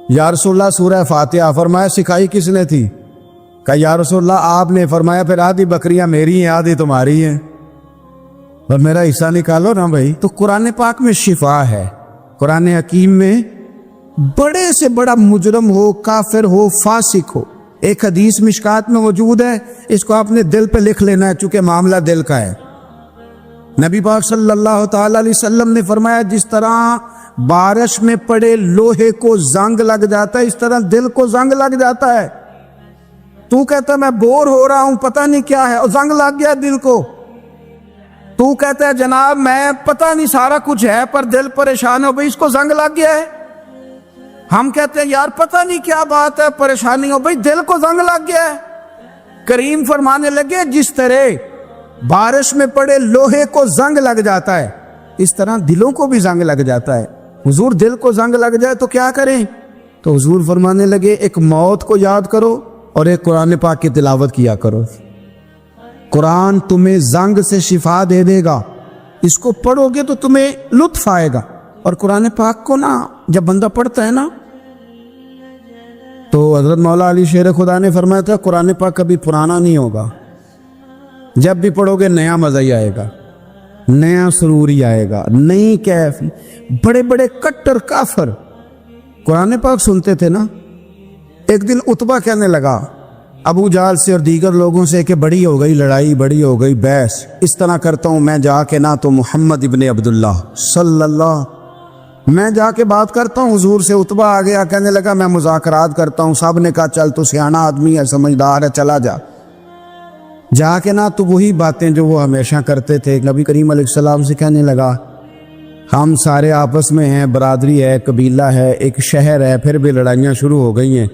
یا رسول اللہ سورہ فاتحہ۔ فرمایا سکھائی کس نے تھی؟ کہا یا رسول اللہ آپ نے۔ فرمایا پھر آدھی بکریاں میری ہیں آدھی تمہاری ہیں، اور میرا حصہ نکالو نا بھائی۔ تو قرآن پاک میں شفا ہے، قرآن حکیم میں بڑے سے بڑا مجرم ہو، کافر ہو، فاسق ہو، ایک حدیث مشکات میں موجود ہے، اس کو آپ نے دل پہ لکھ لینا ہے چونکہ معاملہ دل کا ہے۔ نبی پاک صلی اللہ تعالی علیہ وسلم نے فرمایا جس طرح بارش میں پڑے لوہے کو زنگ لگ جاتا ہے، اس طرح دل کو زنگ لگ جاتا ہے۔ تو کہتا ہے میں بور ہو رہا ہوں پتہ نہیں کیا ہے، اور زنگ لگ گیا دل کو۔ تو کہتا ہے جناب میں پتہ نہیں سارا کچھ ہے پر دل پریشان ہو، بھئی اس کو زنگ لگ گیا ہے۔ ہم کہتے ہیں یار پتہ نہیں کیا بات ہے، پریشانی ہو، بھئی دل کو زنگ لگ گیا ہے۔ کریم فرمانے لگے جس طرح بارش میں پڑے لوہے کو زنگ لگ جاتا ہے، اس طرح دلوں کو بھی زنگ لگ جاتا ہے۔ حضور دل کو زنگ لگ جائے تو کیا کریں؟ تو حضور فرمانے لگے ایک موت کو یاد کرو اور ایک قرآن پاک کی تلاوت کیا کرو۔ قرآن تمہیں زنگ سے شفا دے دے گا، اس کو پڑھو گے تو تمہیں لطف آئے گا۔ اور قرآن پاک کو نا جب بندہ پڑھتا ہے نا تو حضرت مولا علی شیر خدا نے فرمایا تھا قرآن پاک کبھی پرانا نہیں ہوگا، جب بھی پڑھو گے نیا مزہ ہی آئے گا، نیا سرور ہی آئے گا، نئی کیف۔ بڑے بڑے کٹر کافر قرآن پاک سنتے تھے نا۔ ایک دن عتبہ کہنے لگا ابو جہل سے اور دیگر لوگوں سے کہ بڑی ہو گئی لڑائی، بڑی ہو گئی بحث، اس طرح کرتا ہوں میں جا کے نہ تو محمد ابن عبداللہ صلی اللہ، میں جا کے بات کرتا ہوں حضور سے۔ عتبہ آ گیا کہنے لگا میں مذاکرات کرتا ہوں۔ سب نے کہا چل تو سیانا آدمی ہے، سمجھدار ہے، چلا جا۔ جا کے نہ تو وہی باتیں جو وہ ہمیشہ کرتے تھے، نبی کریم علیہ السلام سے کہنے لگا ہم سارے آپس میں ہیں، برادری ہے، قبیلہ ہے، ایک شہر ہے، پھر بھی لڑائیاں شروع ہو گئی ہیں۔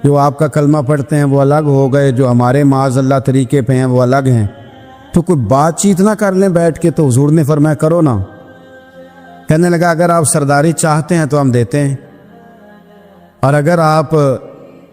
جو آپ کا کلمہ پڑھتے ہیں وہ الگ ہو گئے، جو ہمارے معاذ اللہ طریقے پہ ہیں وہ الگ ہیں، تو کوئی بات چیت نہ کر لیں بیٹھ کے۔ تو حضور نے فرمایا کرو نا۔ کہنے لگا اگر آپ سرداری چاہتے ہیں تو ہم دیتے ہیں، اور اگر آپ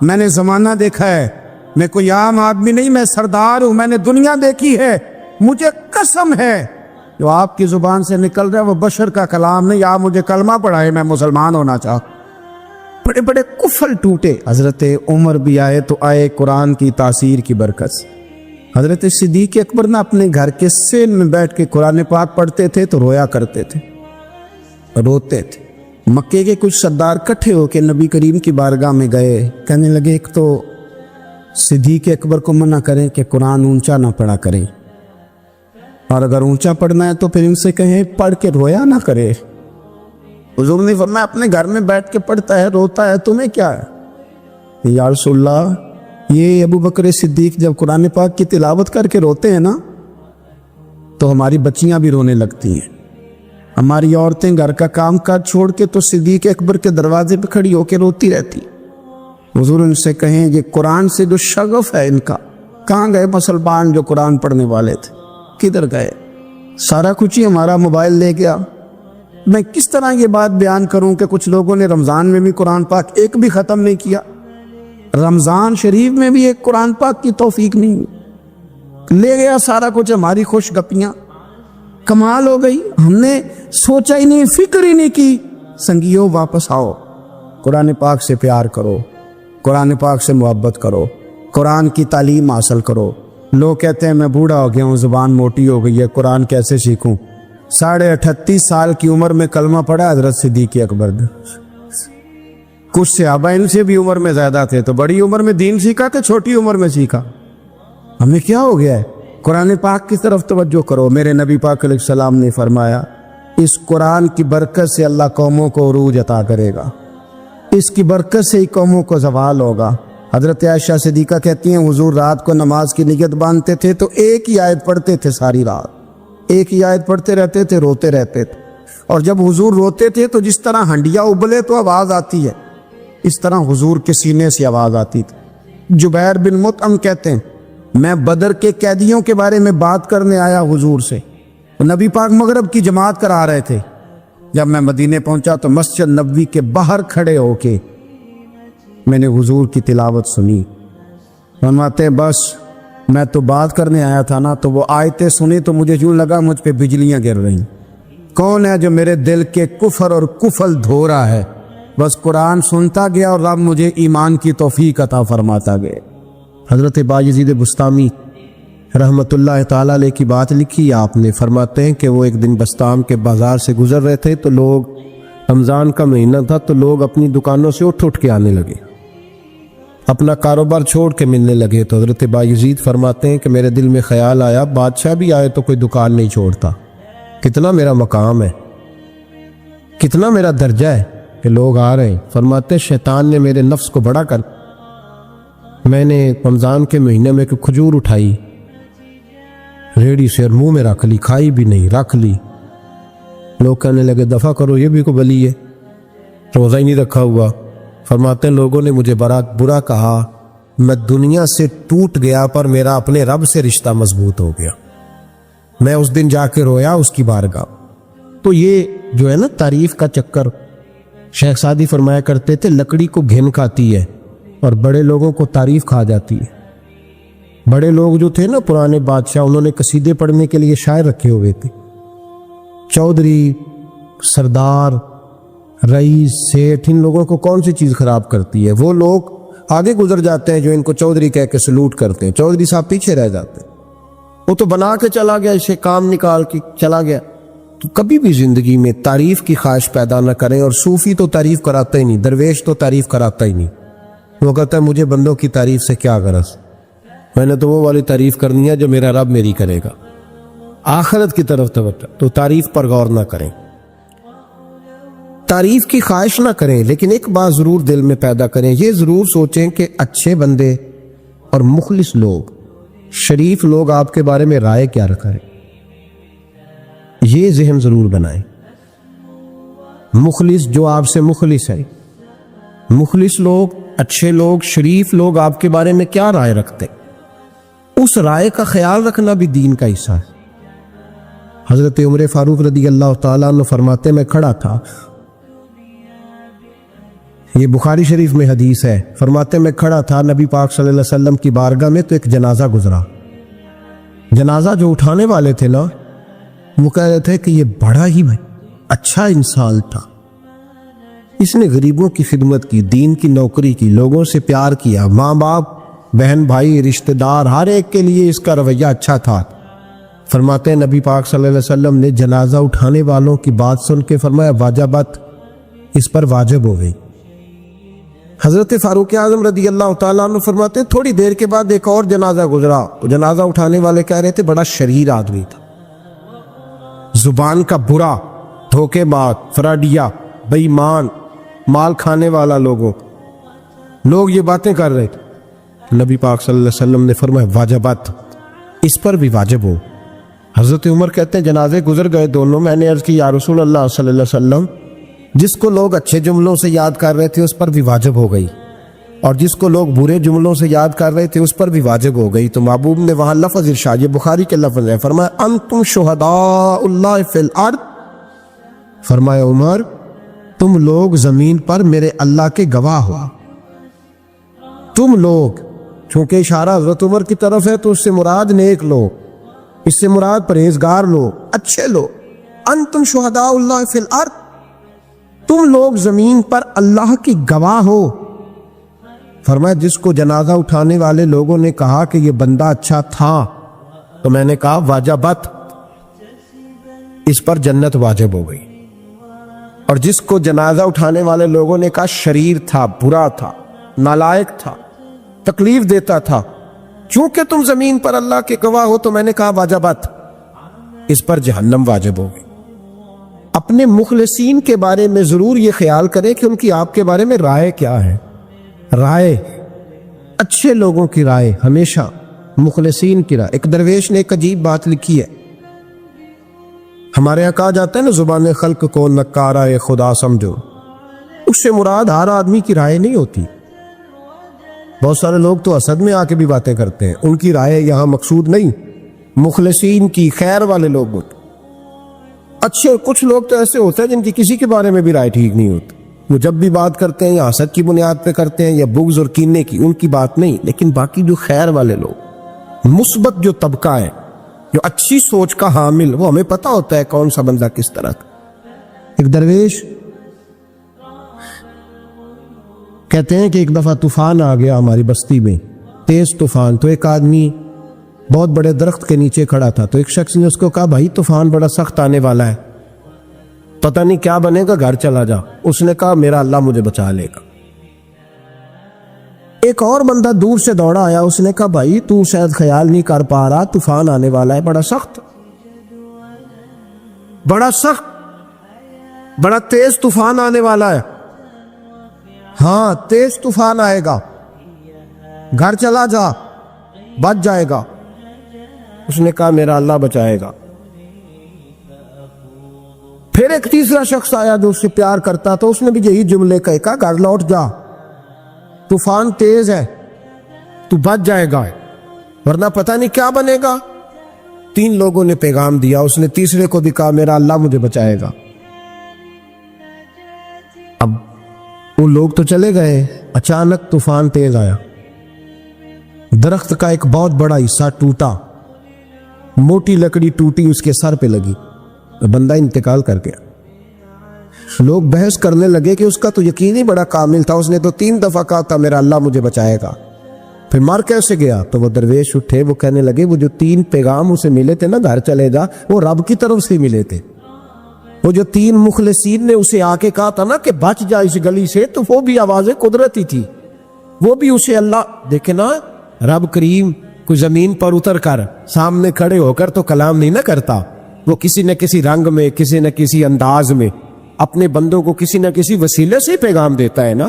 میں نے زمانہ دیکھا ہے، میں کوئی عام آدمی نہیں، میں سردار ہوں، میں نے دنیا دیکھی ہے، مجھے قسم ہے جو آپ کی زبان سے نکل رہا ہے وہ بشر کا کلام نہیں، آپ مجھے کلمہ پڑھائے، میں مسلمان ہونا چاہتا۔ بڑے بڑے کفل ٹوٹے، حضرت عمر بھی آئے تو آئے قرآن کی تاثیر کی برکت سے۔ حضرت صدیق اکبر نہ اپنے گھر کے سین میں بیٹھ کے قرآن پاک پڑھتے تھے تو رویا کرتے تھے، روتے تھے۔ مکے کے کچھ سردار کٹھے ہو کے نبی کریم کی بارگاہ میں گئے، کہنے لگے ایک تو صدیق اکبر کو منع کریں کہ قرآن اونچا نہ پڑھا کرے، اور اگر اونچا پڑھنا ہے تو پھر ان سے کہیں پڑھ کے رویا نہ کرے۔ حضور نے فرمایا اپنے گھر میں بیٹھ کے پڑھتا ہے، روتا ہے، تمہیں کیا ہے؟ یا رسول اللہ، یہ ابو بکر صدیق جب قرآن پاک کی تلاوت کر کے روتے ہیں نا تو ہماری بچیاں بھی رونے لگتی ہیں، ہماری عورتیں گھر کا کام کاج چھوڑ کے تو صدیق اکبر کے دروازے پہ کھڑی ہو کے روتی رہتی۔ حضور ان سے کہیں یہ قرآن سے جو شغف ہے ان کا، کہاں گئے مسلمان جو قرآن پڑھنے والے تھے، کدھر گئے؟ سارا کچھ ہی ہمارا موبائل لے گیا۔ میں کس طرح یہ بات بیان کروں کہ کچھ لوگوں نے رمضان میں بھی قرآن پاک ایک بھی ختم نہیں کیا، رمضان شریف میں بھی ایک قرآن پاک کی توفیق نہیں ہوئی، لے گیا سارا کچھ، ہماری خوش گپیاں۔ کمال ہو گئی، ہم نے سوچا ہی نہیں، فکر ہی نہیں کی۔ سنگیو واپس آؤ، قرآن پاک سے پیار کرو، قرآن پاک سے محبت کرو، قرآن کی تعلیم حاصل کرو۔ لوگ کہتے ہیں میں بوڑھا ہو گیا ہوں، زبان موٹی ہو گئی ہے، قرآن کیسے سیکھوں؟ 38.5 سال کی عمر میں کلمہ پڑھا حضرت صدیق اکبر نے۔ کچھ صحابہ ان سے بھی عمر میں زیادہ تھے، تو بڑی عمر میں دین سیکھا کہ چھوٹی عمر میں سیکھا؟ ہمیں کیا ہو گیا ہے؟ قرآن پاک کی طرف توجہ کرو۔ میرے نبی پاک علیہ السلام نے فرمایا اس قرآن کی برکت سے اللہ قوموں کو عروج عطا کرے گا، اس کی برکت سے ہی قوموں کو زوال ہوگا۔ حضرت عائشہ صدیقہ کہتی ہیں حضور رات کو نماز کی نیت باندھتے تھے تو ایک ہی آیت پڑھتے تھے، ساری رات ایک ہی آیت پڑھتے رہتے تھے، روتے رہتے تھے، اور جب حضور روتے تھے تو جس طرح ہنڈیا ابلے تو آواز آتی ہے، اس طرح حضور کے سینے سے آواز آتی تھی۔ جبیر بن مطعم کہتے ہیں میں بدر کے قیدیوں کے بارے میں بات کرنے آیا حضور سے، نبی پاک مغرب کی جماعت کرا رہے تھے۔ جب میں مدینے پہنچا تو مسجد نبوی کے باہر کھڑے ہو کے میں نے حضور کی تلاوت سنی۔ فرماتے ہیں بس میں تو بات کرنے آیا تھا نا، تو وہ آیتیں سنی تو مجھے یوں لگا مجھ پہ بجلیاں گر رہی۔ کون ہے جو میرے دل کے کفر اور کفل دھو رہا ہے؟ بس قرآن سنتا گیا اور رب مجھے ایمان کی توفیق عطا فرماتا گیا۔ حضرت بایزید بستامی رحمت اللہ تعالیٰ علیہ کی بات لکھی آپ نے، فرماتے ہیں کہ وہ ایک دن بستام کے بازار سے گزر رہے تھے تو لوگ، رمضان کا مہینہ تھا تو لوگ اپنی دکانوں سے اٹھ کے آنے لگے، اپنا کاروبار چھوڑ کے ملنے لگے۔ تو حضرت بایزید فرماتے ہیں کہ میرے دل میں خیال آیا بادشاہ بھی آئے تو کوئی دکان نہیں چھوڑتا، کتنا میرا مقام ہے، کتنا میرا درجہ ہے کہ لوگ آ رہے ہیں۔ فرماتے ہیں شیطان نے میرے نفس کو بڑا کر، میں نے رمضان کے مہینے میں کوئی کھجور اٹھائی ریڑھی سے اور منہ میں رکھ لی، کھائی بھی نہیں، رکھ لی۔ لوگ کہنے لگے دفع کرو، یہ بھی کو بلی ہے، روزہ ہی نہیں رکھا ہوا۔ فرماتے ہیں لوگوں نے مجھے برا کہا، میں دنیا سے ٹوٹ گیا پر میرا اپنے رب سے رشتہ مضبوط ہو گیا۔ میں اس دن جا کے رویا اس کی بارگاہ۔ تو یہ جو ہے نا تعریف کا چکر، شیخ سعدی فرمایا کرتے تھے لکڑی کو گھن کھاتی ہے اور بڑے لوگوں کو تعریف کھا جاتی ہے۔ بڑے لوگ جو تھے نا پرانے بادشاہ، انہوں نے قصیدے پڑھنے کے لیے شاعر رکھے ہوئے تھے، چودھری، سردار، رئیس، سیٹھ، ان لوگوں کو کون سی چیز خراب کرتی ہے؟ وہ لوگ آگے گزر جاتے ہیں جو ان کو چودھری کہہ کے سلوٹ کرتے ہیں، چودھری صاحب پیچھے رہ جاتے ہیں۔ وہ تو بنا کے چلا گیا، اسے کام نکال کے چلا گیا۔ تو کبھی بھی زندگی میں تعریف کی خواہش پیدا نہ کریں، اور صوفی تو تعریف کراتا ہی نہیں، درویش تو تعریف کراتا ہی نہیں۔ وہ کہتا ہے مجھے بندوں کی تعریف سے کیا غرض، میں نے تو وہ والی تعریف کرنی ہے جو میرا رب میری کرے گا۔ آخرت کی طرف توجہ، تو تعریف پر غور نہ کریں، تعریف کی خواہش نہ کریں، لیکن ایک بات ضرور دل میں پیدا کریں، یہ ضرور سوچیں کہ اچھے بندے اور مخلص لوگ، شریف لوگ آپ کے بارے میں رائے کیا رکھا ہے، یہ ذہن ضرور بنائیں۔ مخلص جو آپ سے مخلص ہے، مخلص لوگ، اچھے لوگ، شریف لوگ آپ کے بارے میں کیا رائے رکھتے، اس رائے کا خیال رکھنا بھی دین کا حصہ ہے۔ حضرت عمر فاروق رضی اللہ تعالیٰ عنہ فرماتے میں کھڑا تھا، یہ بخاری شریف میں حدیث ہے، فرماتے میں کھڑا تھا نبی پاک صلی اللہ علیہ وسلم کی بارگاہ میں تو ایک جنازہ گزرا۔ جنازہ جو اٹھانے والے تھے نا وہ کہہ رہے تھے کہ یہ بڑا ہی اچھا انسان تھا، اس نے غریبوں کی خدمت کی، دین کی نوکری کی، لوگوں سے پیار کیا، ماں باپ بہن بھائی رشتہ دار ہر ایک کے لیے اس کا رویہ اچھا تھا۔ فرماتے ہیں نبی پاک صلی اللہ علیہ وسلم نے جنازہ اٹھانے والوں کی بات سن کے فرمایا واجبت، اس پر واجب ہو گئی۔ حضرت فاروق اعظم رضی اللہ تعالیٰ عنہ فرماتے ہیں تھوڑی دیر کے بعد ایک اور جنازہ گزرا، تو جنازہ اٹھانے والے کہہ رہے تھے بڑا شریر آدمی تھا، زبان کا برا، دھوکے باز، فراڈیا، بے ایمان، مال کھانے والا لوگ یہ باتیں کر رہے تھے۔ نبی پاک صلی اللہ علیہ وسلم نے فرمایا واجبات، اس پر بھی واجب ہو۔ حضرت عمر کہتے ہیں جنازے گزر گئے دونوں، میں نے عرض کی یا رسول اللہ صلی اللہ علیہ وسلم جس کو لوگ اچھے جملوں سے یاد کر رہے تھے اس پر بھی واجب ہو گئی، اور جس کو لوگ برے جملوں سے یاد کر رہے تھے اس پر بھی واجب ہو گئی۔ تو محبوب نے وہاں لفظ ارشاد، یہ بخاری کے لفظ ہے، فرمایا انتم شہداء اللہ فی الارض، فرمایا عمر تم لوگ زمین پر میرے اللہ کے گواہ ہو۔ تم لوگ، چونکہ اشارہ حضرت عمر کی طرف ہے تو اس سے مراد نیک لوگ، اس سے مراد پرہیزگار لوگ، اچھے لوگ۔ انتم شہداء اللہ فی الارض، تم لوگ زمین پر اللہ کی گواہ ہو۔ فرمایا جس کو جنازہ اٹھانے والے لوگوں نے کہا کہ یہ بندہ اچھا تھا تو میں نے کہا واجبت، اس پر جنت واجب ہو گئی، اور جس کو جنازہ اٹھانے والے لوگوں نے کہا شریر تھا، برا تھا، نالائق تھا، تکلیف دیتا تھا، چونکہ تم زمین پر اللہ کے گواہ ہو تو میں نے کہا واجبات، اس پر جہنم واجب ہوگی۔ اپنے مخلصین کے بارے میں ضرور یہ خیال کریں کہ ان کی آپ کے بارے میں رائے کیا ہے۔ رائے، اچھے لوگوں کی رائے، ہمیشہ مخلصین کی رائے۔ ایک درویش نے ایک عجیب بات لکھی ہے، ہمارے یہاں کہا جاتا ہے نا زبان خلق کو نکارہ خدا سمجھو، اس سے مراد ہر آدمی کی رائے نہیں ہوتی۔ بہت سارے لوگ تو حسد میں آ کے بھی باتیں کرتے ہیں، ان کی رائے یہاں مقصود نہیں، مخلصین کی، خیر والے لوگ اچھے۔ کچھ لوگ تو ایسے ہوتے ہیں جن کی کسی کے بارے میں بھی رائے ٹھیک نہیں ہوتی، وہ جب بھی بات کرتے ہیں یا حسد کی بنیاد پہ کرتے ہیں یا بغض اور کینے کی، ان کی بات نہیں۔ لیکن باقی جو خیر والے لوگ، مثبت جو طبقہ ہے، جو اچھی سوچ کا حامل، وہ ہمیں پتہ ہوتا ہے کون سا بندہ کس طرح کا۔ ایک درویش کہتے ہیں کہ ایک دفعہ طوفان آ گیا ہماری بستی میں، تیز طوفان، تو ایک آدمی بہت بڑے درخت کے نیچے کھڑا تھا، تو ایک شخص نے اس کو کہا بھائی طوفان بڑا سخت آنے والا ہے، پتہ نہیں کیا بنے گا، گھر چلا جا۔ اس نے کہا میرا اللہ مجھے بچا لے گا۔ ایک اور بندہ دور سے دوڑا آیا، اس نے کہا بھائی تو شاید خیال نہیں کر پا رہا، طوفان آنے والا ہے بڑا سخت، بڑا سخت، بڑا تیز طوفان آنے والا ہے۔ ہاں تیز طوفان آئے گا، گھر چلا جا، بچ جائے گا۔ اس نے کہا میرا اللہ بچائے گا۔ پھر ایک تیسرا شخص آیا جو اس سے پیار کرتا تھا، اس نے بھی یہی جملے کہا گھر لوٹ جا، طوفان تیز ہے، تو بچ جائے گا ورنہ پتہ نہیں کیا بنے گا۔ تین لوگوں نے پیغام دیا، اس نے تیسرے کو بھی کہا میرا اللہ مجھے بچائے گا۔ اب وہ لوگ تو چلے گئے، اچانک طوفان تیز آیا، درخت کا ایک بہت بڑا حصہ ٹوٹا، موٹی لکڑی ٹوٹی، اس کے سر پہ لگی، بندہ انتقال کر گیا۔ لوگ بحث کرنے لگے کہ اس کا تو یقین ہی بڑا کامل تھا، اس نے تو 3 دفعہ کہا تھا میرا اللہ مجھے بچائے گا، پھر مر کیسے گیا؟ تو وہ درویش اٹھے، وہ کہنے لگے وہ جو 3 پیغام اسے ملے تھے نا گھر چلے جا، وہ رب کی طرف سے ملے تھے۔ وہ جو 3 مخلصین نے اسے آ کے کہا تھا نا کہ بچ جا اس گلی سے، تو وہ بھی آوازیں قدرتی تھی، وہ بھی اسے اللہ، دیکھے نا رب کریم کوئی زمین پر اتر کر سامنے کھڑے ہو کر تو کلام نہیں نہ کرتا، وہ کسی نہ کسی رنگ میں، کسی نہ کسی انداز میں اپنے بندوں کو کسی نہ کسی وسیلے سے پیغام دیتا ہے نا۔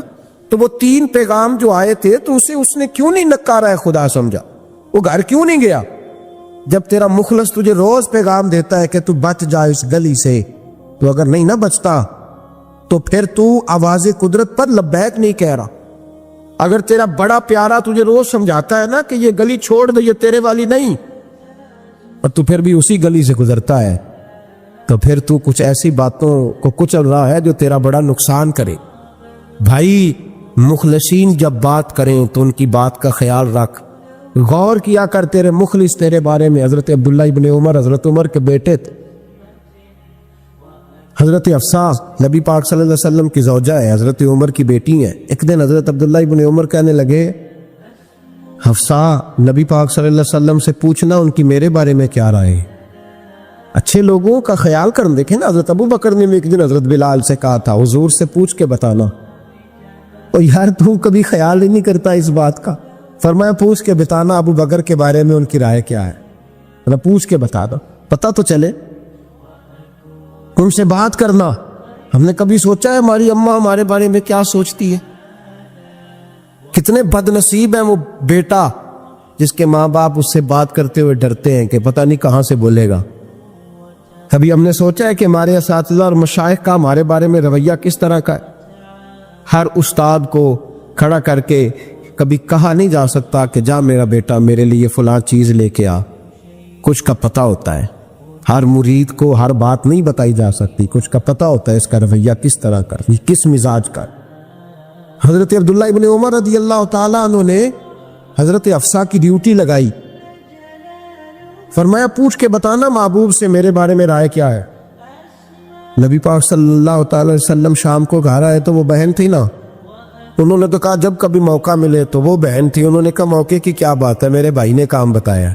تو وہ 3 پیغام جو آئے تھے تو اسے اس نے کیوں نہیں نکارا ہے خدا سمجھا، وہ گھر کیوں نہیں گیا؟ جب تیرا مخلص تجھے روز پیغام دیتا ہے کہ تو بچ جا اس گلی سے، تو اگر نہیں نہ بچتا تو پھر تو آواز قدرت پر لبیک نہیں کہہ رہا۔ اگر تیرا بڑا پیارا تجھے روز سمجھاتا ہے نا کہ یہ گلی چھوڑ دے، یہ تیرے والی نہیں، اور تو پھر بھی اسی گلی سے گزرتا ہے، تو پھر تو کچھ ایسی باتوں کو کچل رہا ہے جو تیرا بڑا نقصان کرے۔ بھائی مخلصین جب بات کریں تو ان کی بات کا خیال رکھ، غور کیا کر، تیرے مخلص تیرے بارے میں حضرت عبداللہ ابن عمر، حضرت عمر کے بیٹے تھے، حضرت حفصہ نبی پاک صلی اللہ علیہ وسلم کی زوجہ ہے، حضرت عمر کی بیٹی ہیں۔ ایک دن حضرت عبداللہ ابن عمر کہنے لگے حفصہ نبی پاک صلی اللہ علیہ وسلم سے پوچھنا ان کی میرے بارے میں کیا رائے ہے، اچھے لوگوں کا خیال کرنا۔ دیکھیں نا حضرت ابو بکر نے ایک دن حضرت بلال سے کہا تھا حضور سے پوچھ کے بتانا، اور یار تو کبھی خیال ہی نہیں کرتا اس بات کا۔ فرمایا پوچھ کے بتانا ابو بکر کے بارے میں ان کی رائے کیا ہے، مطلب پوچھ کے بتا دو، پتہ تو چلے، ان سے بات کرنا۔ ہم نے کبھی سوچا ہے ہماری اماں ہمارے بارے میں کیا سوچتی ہے؟ کتنے بد نصیب ہیں وہ بیٹا جس کے ماں باپ اس سے بات کرتے ہوئے ڈرتے ہیں کہ پتہ نہیں کہاں سے بولے گا۔ کبھی ہم نے سوچا ہے کہ ہمارے اساتذہ اور مشائخ کا ہمارے بارے میں رویہ کس طرح کا ہے؟ ہر استاد کو کھڑا کر کے کبھی کہا نہیں جا سکتا کہ جا میرا بیٹا میرے لیے فلاں چیز لے کے آ، کچھ کا پتہ ہوتا ہے۔ ہر مرید کو ہر بات نہیں بتائی جا سکتی، کچھ کا پتہ ہوتا ہے اس کا رویہ کس طرح کا، یہ کس مزاج کا۔ حضرت عبداللہ ابن عمر رضی اللہ تعالیٰ عنہ نے حضرت حفصہ کی ڈیوٹی لگائی، فرمایا پوچھ کے بتانا محبوب سے میرے بارے میں رائے کیا ہے۔ نبی پاک صلی اللہ تعالی وسلم شام کو گھر آئے تو وہ بہن تھی نا، انہوں نے تو کہا جب کبھی موقع ملے تو وہ بہن تھی، انہوں نے کہا موقع کی کیا بات ہے، میرے بھائی نے کام بتایا۔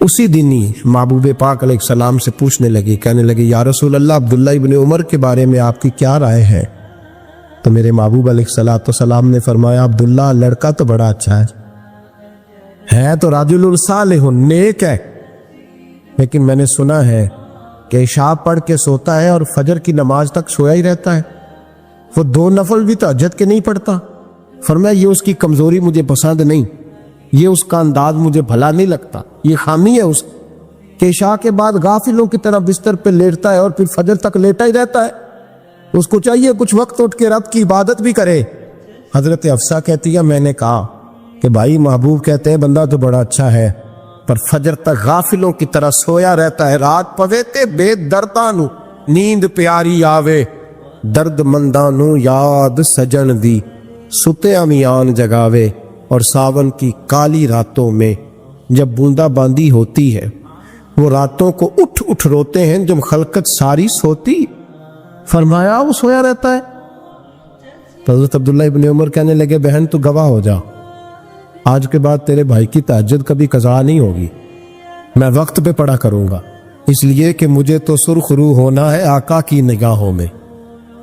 اسی دن ہی محبوب پاک علیہ السلام سے پوچھنے لگی، کہنے لگی یا رسول اللہ عبداللہ ابن عمر کے بارے میں آپ کی کیا رائے ہے؟ تو میرے محبوب علیہ السلام نے فرمایا عبداللہ لڑکا تو بڑا اچھا ہے تو رجل صالح نیک ہے، لیکن میں نے سنا ہے کہ عشاء پڑھ کے سوتا ہے اور فجر کی نماز تک سویا ہی رہتا ہے، وہ 2 نفل بھی تہجد کے نہیں پڑھتا۔ فرمایا یہ اس کی کمزوری مجھے پسند نہیں، یہ اس کا انداز مجھے بھلا نہیں لگتا، یہ خامی ہے اس کہ عشاء کے بعد غافلوں کی طرح بستر پہ لیٹتا ہے اور پھر فجر تک لیٹا ہی رہتا ہے، اس کو چاہیے کچھ وقت اٹھ کے رب کی عبادت بھی کرے۔ حضرت حفصہ کہتی ہے میں نے کہا کہ بھائی محبوب کہتے ہیں بندہ تو بڑا اچھا ہے پر فجر تک غافلوں کی طرح سویا رہتا ہے، رات پوے تے بے دردانو نیند پیاری آوے، درد مندانو یاد سجن دی ستے امیان جگاوے، اور ساون کی کالی راتوں میں جب بوندا باندی ہوتی ہے وہ راتوں کو اٹھ اٹھ روتے ہیں جب خلقت ساری سوتی۔ فرمایا وہ سویا رہتا ہے۔ تو حضرت عبداللہ ابن عمر کہنے لگے بہن تو گواہ ہو جا، آج کے بعد تیرے بھائی کی تہجد کبھی قضا نہیں ہوگی، میں وقت پہ پڑھا کروں گا، اس لیے کہ مجھے تو سرخ روح ہونا ہے آقا کی نگاہوں میں۔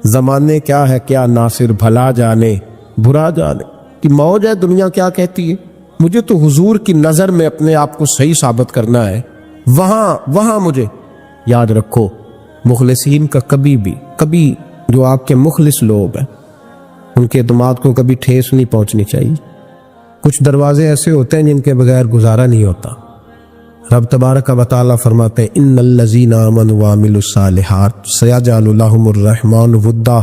زمانے کیا ہے کیا ناصر بھلا جانے برا جانے کہ موج ہے دنیا کیا کہتی ہے، مجھے تو حضور کی نظر میں اپنے آپ کو صحیح ثابت کرنا ہے، وہاں مجھے یاد رکھو مخلصین کا کبھی جو آپ کے مخلص لوگ ہیں ان کے اعتماد کو کبھی ٹھیس نہیں پہنچنی چاہیے۔ کچھ دروازے ایسے ہوتے ہیں جن کے بغیر گزارا نہیں ہوتا۔ رب تبارک و تعالیٰ فرماتے ہیں ان الذین آمنوا وعملوا الصالحات سیجعل لهم الرحمن ودا،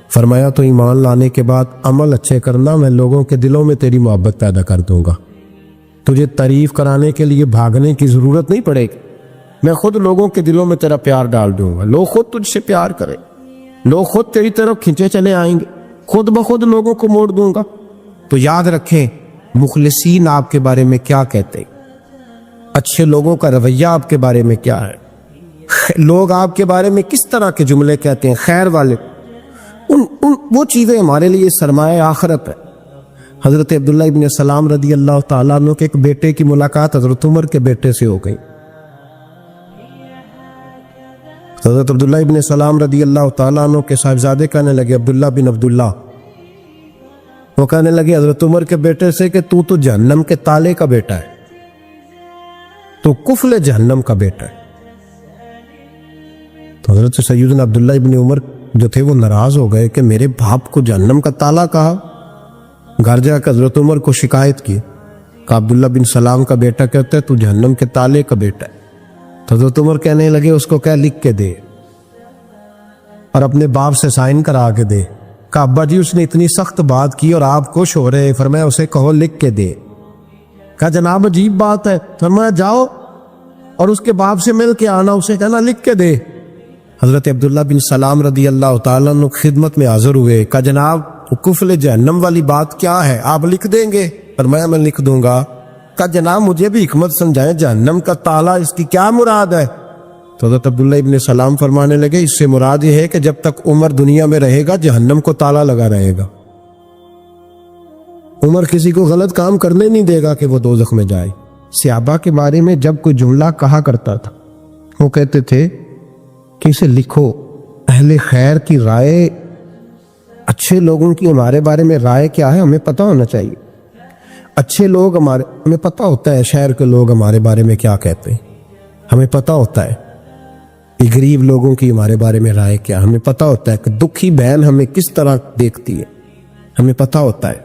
فرمایا تو ایمان لانے کے بعد عمل اچھے کرنا، میں لوگوں کے دلوں میں تیری محبت پیدا کر دوں گا، تجھے تعریف کرانے کے لیے بھاگنے کی ضرورت نہیں پڑے گی، میں خود لوگوں کے دلوں میں تیرا پیار ڈال دوں گا، لوگ خود تجھ سے پیار کریں، لوگ خود تیری طرف کھنچے چلے آئیں گے، خود بخود لوگوں کو موڑ دوں گا۔ تو یاد رکھیں مخلصین آپ کے بارے میں کیا کہتے ہیں، اچھے لوگوں کا رویہ آپ کے بارے میں کیا ہے، لوگ آپ کے بارے میں کس طرح کے جملے کہتے ہیں، خیر والے، وہ چیزیں ہمارے لیے سرمایہ آخرت ہے۔ حضرت عبداللہ ابن سلام رضی اللہ تعالیٰ عنہ کے ایک بیٹے کی ملاقات حضرت عمر کے بیٹے سے ہو گئی۔ حضرت عبداللہ ابن سلام رضی اللہ تعالیٰ عنہ کے صاحبزادے کہنے لگے عبداللہ بن عبداللہ، وہ کہنے لگے حضرت عمر کے بیٹے سے کہ تو جہنم کے تالے کا بیٹا ہے، تو کفل جہنم کا بیٹا ہے۔ تو حضرت سیدنا عبداللہ ابن عمر جو تھے وہ ناراض ہو گئے کہ میرے باپ کو جہنم کا تالا کہا۔ گھر جا کر حضرت عمر کو شکایت کی کہ عبداللہ بن سلام کا بیٹا کہتا ہے تو جہنم کے تالے کا بیٹا ہے۔ تو حضرت عمر کہنے لگے اس کو کیا لکھ کے دے اور اپنے باپ سے سائن کرا کے دے۔ کہ ابا جی اس نے اتنی سخت بات کی اور آپ خوش ہو رہے، فرمایا اسے کہو لکھ کے دے۔ کہا جناب عجیب بات ہے، فرمایا جاؤ اور اس کے باپ سے مل کے آنا، اسے کہنا لکھ کے دے۔ حضرت عبداللہ بن سلام رضی اللہ تعالیٰ عنہ خدمت میں حاضر ہوئے، کہا جناب کفل جہنم والی بات کیا ہے، آپ لکھ دیں گے؟ فرمایا میں لکھ دوں گا۔ کہا جناب مجھے بھی حکمت سمجھائیں، جہنم کا تالا اس کی کیا مراد ہے؟ تو حضرت عبداللہ ابن سلام فرمانے لگے اس سے مراد یہ ہے کہ جب تک عمر دنیا میں رہے گا جہنم کو تالا لگا رہے گا، عمر کسی کو غلط کام کرنے نہیں دے گا کہ وہ دوزخ میں جائے۔ صحابہ کے بارے میں جب کوئی جملہ کہا کرتا تھا وہ کہتے تھے کہ اسے لکھو، اہل خیر کی رائے، اچھے لوگوں کی ہمارے بارے میں رائے کیا ہے ہمیں پتہ ہونا چاہیے۔ اچھے لوگ ہمیں پتہ ہوتا ہے شہر کے لوگ ہمارے بارے میں کیا کہتے ہیں، ہمیں پتہ ہوتا ہے کہ غریب لوگوں کی ہمارے بارے میں رائے کیا، ہمیں پتہ ہوتا ہے کہ دکھی بہن ہمیں کس طرح دیکھتی ہے، ہمیں پتہ ہوتا ہے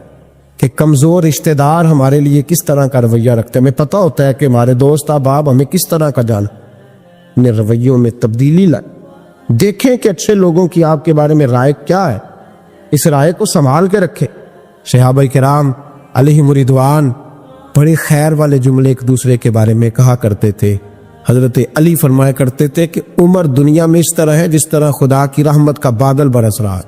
کہ کمزور رشتہ دار ہمارے لیے کس طرح کا رویہ رکھتے ہیں، ہمیں پتہ ہوتا ہے کہ ہمارے دوست احباب ہمیں کس طرح کا جانا۔ اپنے رویوں میں تبدیلی لائے، دیکھیں کہ اچھے لوگوں کی آپ کے بارے میں رائے کیا ہے، اس رائے کو سنبھال کے رکھیں۔ صحابہ کرام علیہم رضوان بڑے خیر والے جملے ایک دوسرے کے بارے میں کہا کرتے تھے۔ حضرت علی فرمایا کرتے تھے کہ عمر دنیا میں اس طرح ہے جس طرح خدا کی رحمت کا بادل برس رہا ہے،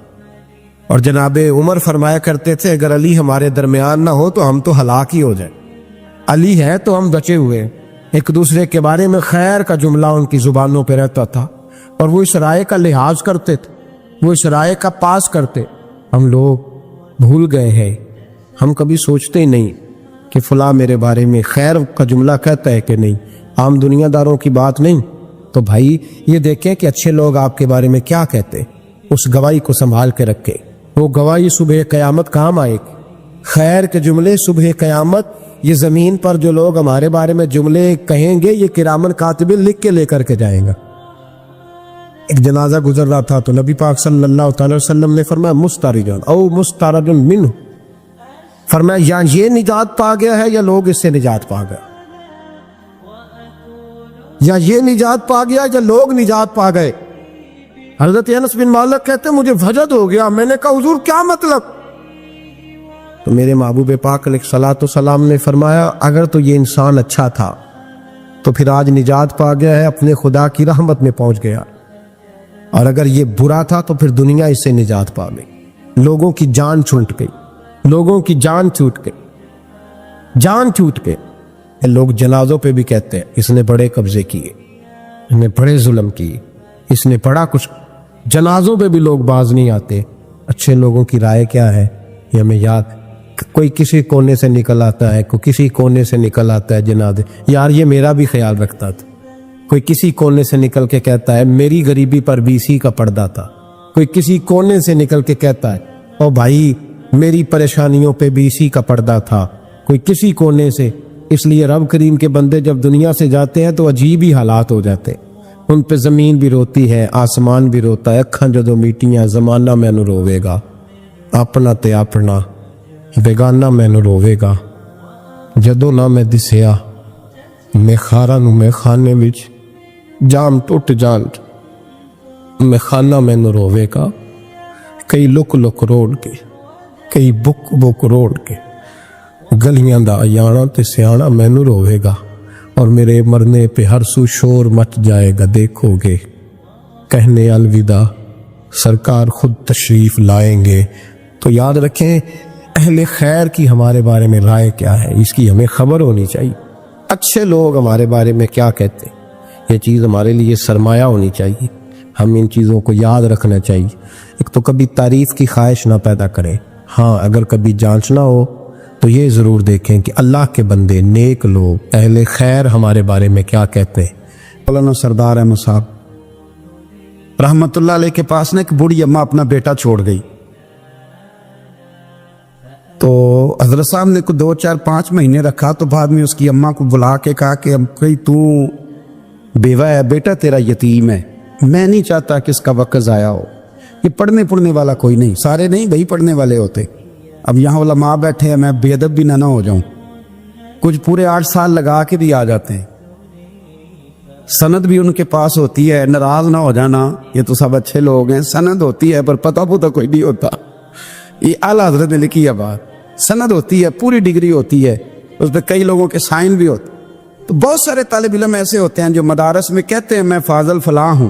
اور جناب عمر فرمایا کرتے تھے اگر علی ہمارے درمیان نہ ہو تو ہم تو ہلاک ہی ہو جائیں، علی ہے تو ہم بچے ہوئے۔ ایک دوسرے کے بارے میں خیر کا جملہ ان کی زبانوں پہ رہتا تھا، اور وہ اس رائے کا لحاظ کرتے تھے، وہ اس رائے کا پاس کرتے۔ ہم لوگ بھول گئے ہیں، ہم کبھی سوچتے ہی نہیں کہ فلاں میرے بارے میں خیر کا جملہ کہتا ہے کہ نہیں، عام دنیا داروں کی بات نہیں۔ تو بھائی یہ دیکھیں کہ اچھے لوگ آپ کے بارے میں کیا کہتے، اس گواہی کو سنبھال کے رکھے، وہ گواہی صبح قیامت کام آئے گی۔ خیر کے جملے صبح قیامت، یہ زمین پر جو لوگ ہمارے بارے میں جملے کہیں گے یہ کرامن کاتبین لکھ کے لے کر کے جائیں گا۔ ایک جنازہ گزر رہا تھا تو نبی پاک صلی اللہ تعالی وسلم نے فرمایا مسترجن او مسترجن منہ، فرمایا یا یہ نجات پا گیا ہے یا لوگ اس سے نجات پا گئے، یا یہ نجات پا گیا یا لوگ نجات پا گئے۔ حضرت انس بن مالک کہتے ہیں مجھے وجد ہو گیا، میں نے کہا حضور کیا مطلب؟ تو میرے محبوب پاک علیہ الصلوۃ والسلام نے فرمایا اگر تو یہ انسان اچھا تھا تو پھر آج نجات پا گیا ہے، اپنے خدا کی رحمت میں پہنچ گیا، اور اگر یہ برا تھا تو پھر دنیا اس سے نجات پا گئی، لوگوں کی جان چھوٹ گئی، لوگوں کی جان چھوٹ گئی، جان چھوٹ گئی۔ لوگ جنازوں پہ بھی کہتے ہیں اس نے بڑے قبضے کیے، اس نے بڑے ظلم کیے، اس نے بڑا کچھ، جنازوں پہ بھی لوگ باز نہیں آتے۔ اچھے لوگوں کی رائے کیا ہے یہ ہمیں یاد، کوئی کسی کونے سے نکل آتا ہے، کوئی کسی کونے سے نکل آتا ہے جنازے، یار یہ میرا بھی خیال رکھتا تھا، کوئی کسی کونے سے نکل کے کہتا ہے میری غریبی پر BC کا پردہ تھا، کوئی کسی کونے سے نکل کے کہتا ہے او بھائی میری پریشانیوں پہ BC کا پردہ تھا، کوئی کسی کونے سے۔ اس لیے رب کریم کے بندے جب دنیا سے جاتے ہیں تو عجیب ہی حالات ہو جاتے، ان پہ زمین بھی روتی ہے، آسمان بھی روتا ہے، اکھاں جدوں میٹیاں زمانہ مینوں روے گا، اپنا تے اپنا بیگانہ مینوں روے گا، جدوں نہ میں دسیا میں خاراں نوں میں خانے وچ جام ٹوٹ جان میں خانہ مینوں روے گا، کئی لک لک روڑ کے، کئی بک بک روڑ کے، گلیاں دا ایانا تے سیانا مینوں روے گا، اور میرے مرنے پہ ہر سو شور مچ جائے گا، دیکھو گے کہنے الوداع سرکار خود تشریف لائیں گے۔ تو یاد رکھیں اہل خیر کی ہمارے بارے میں رائے کیا ہے، اس کی ہمیں خبر ہونی چاہیے۔ اچھے لوگ ہمارے بارے میں کیا کہتے ہیں، یہ چیز ہمارے لیے سرمایہ ہونی چاہیے، ہم ان چیزوں کو یاد رکھنا چاہیے۔ ایک تو کبھی تعریف کی خواہش نہ پیدا کریں، ہاں اگر کبھی جانچنا ہو تو یہ ضرور دیکھیں کہ اللہ کے بندے نیک لوگ اہل خیر ہمارے بارے میں کیا کہتے ہیں۔ مولانا سردار احمد صاحب رحمت اللہ علیہ کے پاس نا ایک بوڑھی اماں اپنا بیٹا چھوڑ گئی، تو حضرت صاحب نے کو 2 4 5 مہینے رکھا، تو بعد میں اس کی اماں کو بلا کے کہا کہ کہیں تو بیوہ ہے، بیٹا تیرا یتیم ہے، میں نہیں چاہتا کہ اس کا وقت ضائع ہو، یہ پڑھنے والا کوئی نہیں، سارے نہیں بھائی پڑھنے والے ہوتے، اب یہاں علماء بیٹھے ہیں، میں بے ادب بھی نہ ہو جاؤں، کچھ پورے 8 سال لگا کے بھی آ جاتے ہیں، سند بھی ان کے پاس ہوتی ہے، ناراض نہ ہو جانا، یہ تو سب اچھے لوگ ہیں، سند ہوتی ہے پر پتہ کوئی نہیں ہوتا، یہ اعلیٰ حضرت نے لکھی ہے بات، سند ہوتی ہے، پوری ڈگری ہوتی ہے، اس پہ کئی لوگوں کے سائن بھی ہوتے، تو بہت سارے طالب علم ایسے ہوتے ہیں جو مدارس میں کہتے ہیں میں فاضل فلاں ہوں،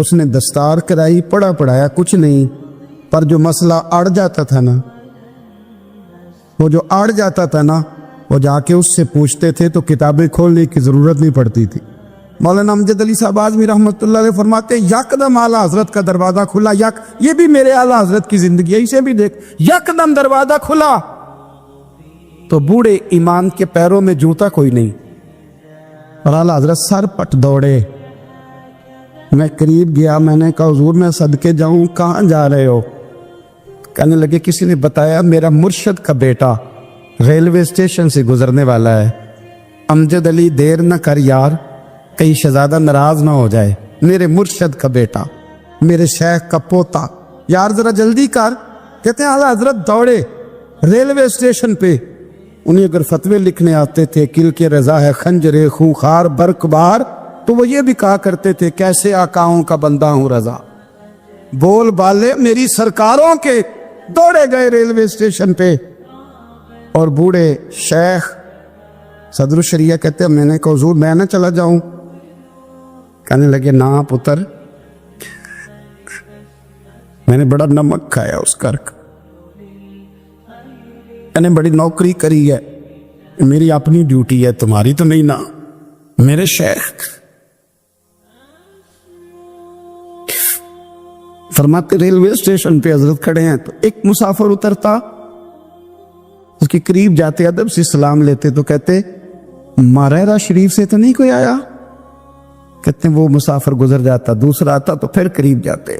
اس نے دستار کرائی، پڑھا پڑھایا کچھ نہیں، پر جو مسئلہ اڑ جاتا تھا نا، وہ جا کے اس سے پوچھتے تھے تو کتابیں کھولنے کی ضرورت نہیں پڑتی تھی۔ مولانا امجد علی صاحب اعظمی رحمۃ اللہ علیہ فرماتے ہیں یکدم اعلیٰ حضرت کا دروازہ کھلا، یہ بھی میرے اعلیٰ حضرت کی زندگی ہے، اسے بھی دیکھ، یکدم دروازہ کھلا تو بوڑھے امام کے پیروں میں جوتا کوئی نہیں، اور اعلیٰ حضرت سر پٹ دوڑے۔ میں قریب گیا، میں نے کہا حضور میں صدقے جاؤں، کہاں جا رہے ہو؟ کہنے لگے کسی نے بتایا میرا مرشد کا بیٹا ریلوے اسٹیشن سے گزرنے والا ہے، امجد علی دیر نہ کر یار، کہیں شہزادہ ناراض نہ ہو جائے، میرے مرشد کا بیٹا، میرے شیخ کا پوتا، یار ذرا جلدی کر۔ کہتے ہیں اعلیٰ حضرت دوڑے ریلوے اسٹیشن پہ، انہیں اگر فتوے لکھنے آتے تھے کل کے رضا ہے خنجر خونخوار برق بار، تو وہ یہ بھی کہا کرتے تھے کیسے آقاؤں کا بندہ ہوں رضا، بول بالے میری سرکاروں کے۔ دوڑے گئے ریلوے اسٹیشن پہ، اور بوڑھے شیخ صدر الشریعہ کہتے ہیں میں نے کہا حضور میں نہ چلا جاؤں؟ کہنے لگے نا پتر، میں نے بڑا نمک کھایا اس کرک، میں نے بڑی نوکری کری ہے، میری اپنی ڈیوٹی ہے، تمہاری تو نہیں نا۔ میرے شیخ فرماتے ریلوے اسٹیشن پہ حضرت کھڑے ہیں تو ایک مسافر اترتا، اس کے قریب جاتے ادب سے سلام لیتے تو کہتے ماریرا شریف سے تو نہیں کوئی آیا؟ کہتے ہیں وہ مسافر گزر جاتا، دوسرا آتا تو پھر قریب جاتے،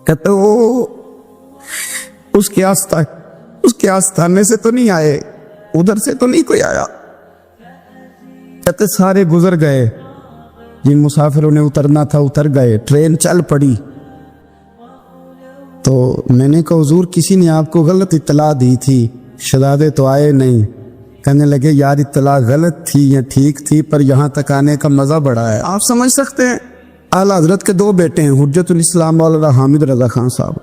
کہتے وہ اس کے آستانے سے تو نہیں آئے، ادھر سے تو نہیں کوئی آیا؟ کہتے سارے گزر گئے، جن مسافروں نے اترنا تھا اتر گئے، ٹرین چل پڑی۔ تو میں نے کہا حضور کسی نے آپ کو غلط اطلاع دی تھی، شہزادے تو آئے نہیں۔ کہنے لگے یار اطلاع غلط تھی یا ٹھیک تھی، پر یہاں تک آنے کا مزہ بڑا ہے۔ آپ سمجھ سکتے ہیں اعلیٰ حضرت کے دو بیٹے ہیں، حجت الاسلام مولانا حامد رضا خان صاحب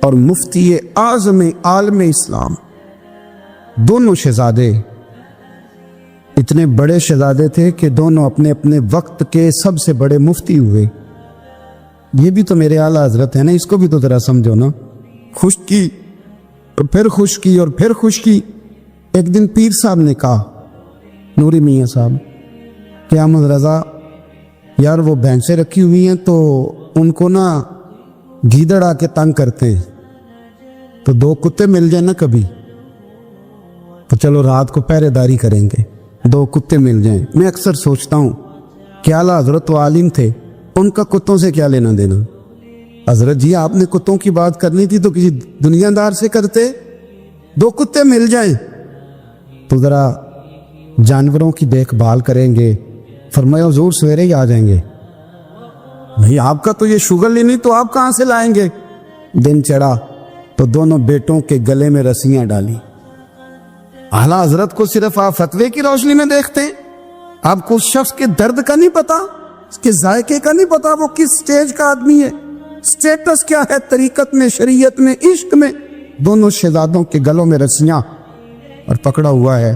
اور مفتی اعظم عالم اسلام، دونوں شہزادے اتنے بڑے شہزادے تھے کہ دونوں اپنے اپنے وقت کے سب سے بڑے مفتی ہوئے۔ یہ بھی تو میرے اعلیٰ حضرت ہیں نا، اس کو بھی تو ذرا سمجھو نا۔ خشکی اور پھر خشکی اور پھر خشکی۔ ایک دن پیر صاحب نے کہا، نوری میاں صاحب، کہ احمد رضا یار وہ بھینسیں رکھی ہوئی ہیں تو ان کو نا گیدڑ آ کے تنگ کرتے ہیں، تو دو کتے مل جائیں نا کبھی تو چلو رات کو پہرے داری کریں گے، دو کتے مل جائیں۔ میں اکثر سوچتا ہوں کہ اعلیٰ حضرت و عالم تھے، ان کا کتوں سے کیا لینا دینا؟ حضرت جی آپ نے کتوں کی بات کرنی تھی تو کسی دنیا دار سے کرتے، دو کتے مل جائیں تو ذرا جانوروں کی دیکھ بھال کریں گے۔ فرمایا حضور سویرے ہی آ جائیں گے۔ نہیں آپ کا تو یہ شوگر ہی نہیں تو آپ کہاں سے لائیں گے؟ دن چڑھا تو دونوں بیٹوں کے گلے میں رسیاں ڈالی۔ اعلیٰ حضرت کو صرف آپ فتوے کی روشنی میں دیکھتے ہیں، آپ کو اس شخص کے درد کا نہیں پتا، اس کے ذائقے کا نہیں پتا، وہ کس سٹیج کا آدمی ہے، سٹیٹس کیا ہے طریقت میں، شریعت میں، عشق میں۔ دونوں شہزادوں کے گلوں میں رسیاں اور پکڑا ہوا ہے۔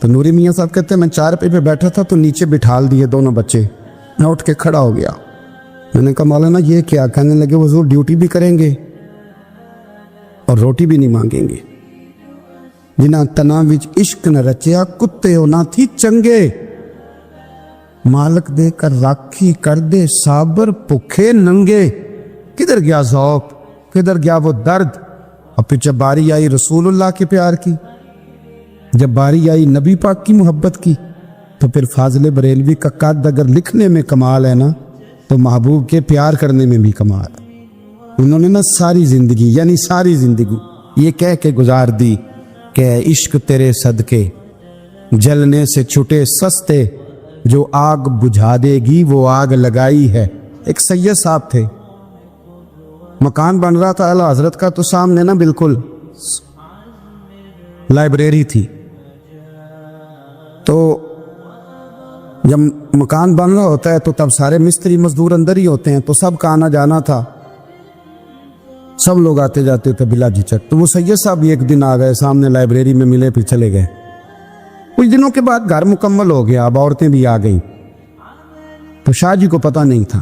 تو نوری میاں صاحب کہتے ہیں میں چارپائی پہ بیٹھا تھا تو نیچے بٹھال دیے دونوں بچے، میں اٹھ کے کھڑا ہو گیا۔ میں نے کہا مولانا یہ کیا؟ کہنے لگے حضور ڈیوٹی بھی کریں گے اور روٹی بھی نہیں مانگیں گے۔ جنہاں تنا وچ عشق نہ رچیا، کتے ہو نہ تھی چنگے، مالک دے کر راکھی کر دے صابر بھوکے ننگے۔ کدھر گیا ذوق، کدھر گیا وہ درد؟ اور پھر جب باری آئی رسول اللہ کے پیار کی، جب باری آئی نبی پاک کی محبت کی، تو پھر فاضل بریلوی کا قد اگر لکھنے میں کمال ہے نا تو محبوب کے پیار کرنے میں بھی کمال ہے۔ انہوں نے نا ساری زندگی یعنی ساری زندگی یہ کہہ کے گزار دی کہ عشق تیرے صدقے جلنے سے چھٹے سستے، جو آگ بجھا دے گی وہ آگ لگائی ہے۔ ایک سید صاحب تھے، مکان بن رہا تھا اعلیٰ حضرت کا، تو سامنے نا بالکل لائبریری تھی۔ تو جب مکان بن رہا ہوتا ہے تو تب سارے مستری مزدور اندر ہی ہوتے ہیں، تو سب کا آنا جانا تھا، سب لوگ آتے جاتے تھے بلا جھجک۔ تو وہ سید صاحب بھی ایک دن آ گئے، سامنے لائبریری میں ملے، پھر چلے گئے۔ کچھ دنوں کے بعد گھر مکمل ہو گیا، اب عورتیں بھی آ گئیں، تو شاہ جی کو پتہ نہیں تھا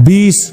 20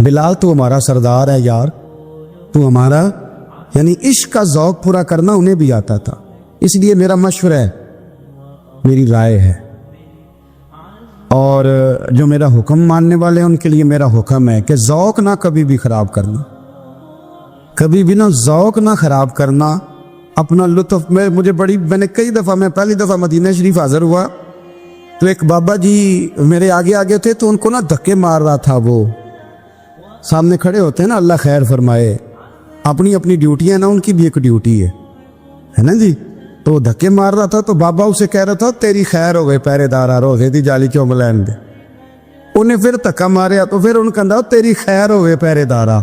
بلال تو ہمارا سردار ہے یار، تو ہمارا یعنی عشق کا ذوق پورا کرنا انہیں بھی آتا تھا، اس لیے میرا مشورہ ہے، میری رائے ہے، اور جو میرا حکم ماننے والے ہیں ان کے لیے میرا حکم ہے کہ ذوق نہ کبھی بھی خراب کرنا، کبھی بھی نہ ذوق نہ خراب کرنا، اپنا لطف میں نے کئی دفعہ، میں پہلی دفعہ مدینہ شریف حاضر ہوا تو ایک بابا جی میرے آگے آگے تھے، تو ان کو نا دھکے مار رہا تھا، وہ سامنے کھڑے ہوتے ہیں نا، اللہ خیر فرمائے، اپنی اپنی ڈیوٹی ہے نا، ان کی بھی ایک ڈیوٹی ہے نا جی، تو دھکے مار رہا تھا، تو بابا اسے کہہ رہا تھا تیری خیر ہو گئے پہرے دارا روزے دی جالی کیوں ملین دے، انہیں پھر دھکا ماریا تو پھر ان کہا تیری خیر ہو گئے پہرے دارا۔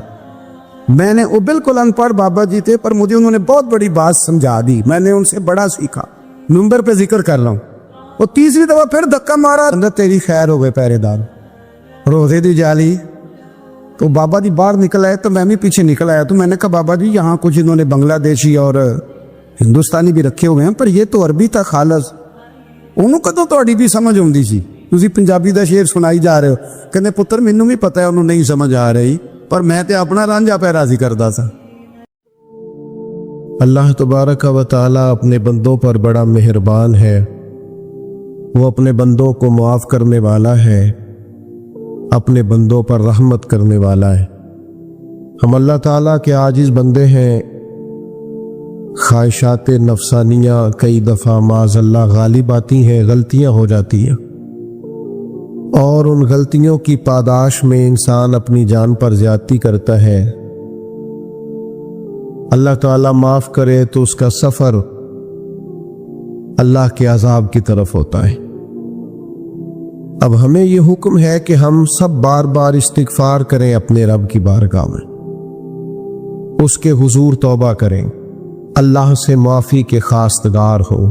میں نے، وہ بالکل ان پڑھ بابا جی تھے، پر مجھے انہوں نے بہت بڑی بات سمجھا دی، میں نے ان سے بڑا سیکھا، نمبر پہ ذکر کر رہا ہوں۔ وہ تیسری دفعہ پھر دھکا مارا، تیری خیر ہو گئے پہرے دار روزے دی جالی، تو بابا جی باہر نکل آئے، تو میں بھی پیچھے نکل آیا، تو میں نے کہا بابا جی یہاں کچھ انہوں نے بنگلہ دیشی اور ہندوستانی بھی رکھے ہوئے ہیں، پر یہ تو عربی تھا خالص، انہوں کو تو بھی سمجھ آتی سی، تسی پنجابی دا شعر سنائی جا رہے ہو، کہنے پتر مینوں بھی پتہ ہے انہوں نہیں سمجھ آ رہی، پر میں تے اپنا رانجھا پہ راضی کردا تھا۔ اللہ تبارک و تعالی اپنے بندوں پر بڑا مہربان ہے، وہ اپنے بندوں کو معاف کرنے والا ہے، اپنے بندوں پر رحمت کرنے والا ہے۔ ہم اللہ تعالیٰ کے عاجز بندے ہیں، خواہشات نفسانیہ کئی دفعہ معاذ اللہ غالب آتی ہیں، غلطیاں ہو جاتی ہیں، اور ان غلطیوں کی پاداش میں انسان اپنی جان پر زیادتی کرتا ہے۔ اللہ تعالیٰ معاف کرے تو اس کا سفر اللہ کے عذاب کی طرف ہوتا ہے۔ اب ہمیں یہ حکم ہے کہ ہم سب بار بار استغفار کریں اپنے رب کی بارگاہ میں، اس کے حضور توبہ کریں، اللہ سے معافی کے خواستگار ہو۔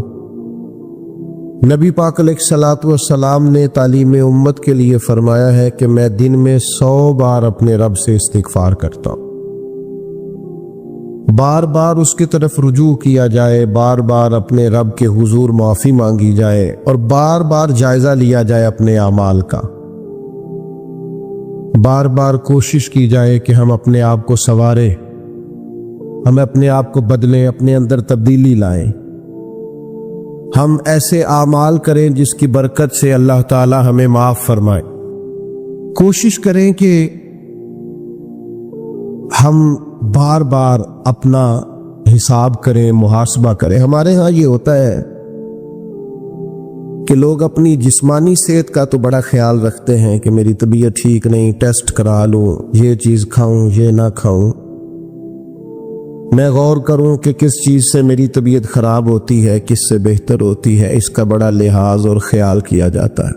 نبی پاک علیہ الصلوۃ والسلام نے تعلیم امت کے لیے فرمایا ہے کہ میں دن میں 100 بار اپنے رب سے استغفار کرتا ہوں، بار بار اس کی طرف رجوع کیا جائے، بار بار اپنے رب کے حضور معافی مانگی جائے، اور بار بار جائزہ لیا جائے اپنے اعمال کا، بار بار کوشش کی جائے کہ ہم اپنے آپ کو سنواریں، ہم اپنے آپ کو بدلیں، اپنے اندر تبدیلی لائیں، ہم ایسے اعمال کریں جس کی برکت سے اللہ تعالی ہمیں معاف فرمائے۔ کوشش کریں کہ ہم بار بار اپنا حساب کریں، محاسبہ کریں۔ ہمارے ہاں یہ ہوتا ہے کہ لوگ اپنی جسمانی صحت کا تو بڑا خیال رکھتے ہیں کہ میری طبیعت ٹھیک نہیں، ٹیسٹ کرا لوں، یہ چیز کھاؤں، یہ نہ کھاؤں، میں غور کروں کہ کس چیز سے میری طبیعت خراب ہوتی ہے، کس سے بہتر ہوتی ہے، اس کا بڑا لحاظ اور خیال کیا جاتا ہے۔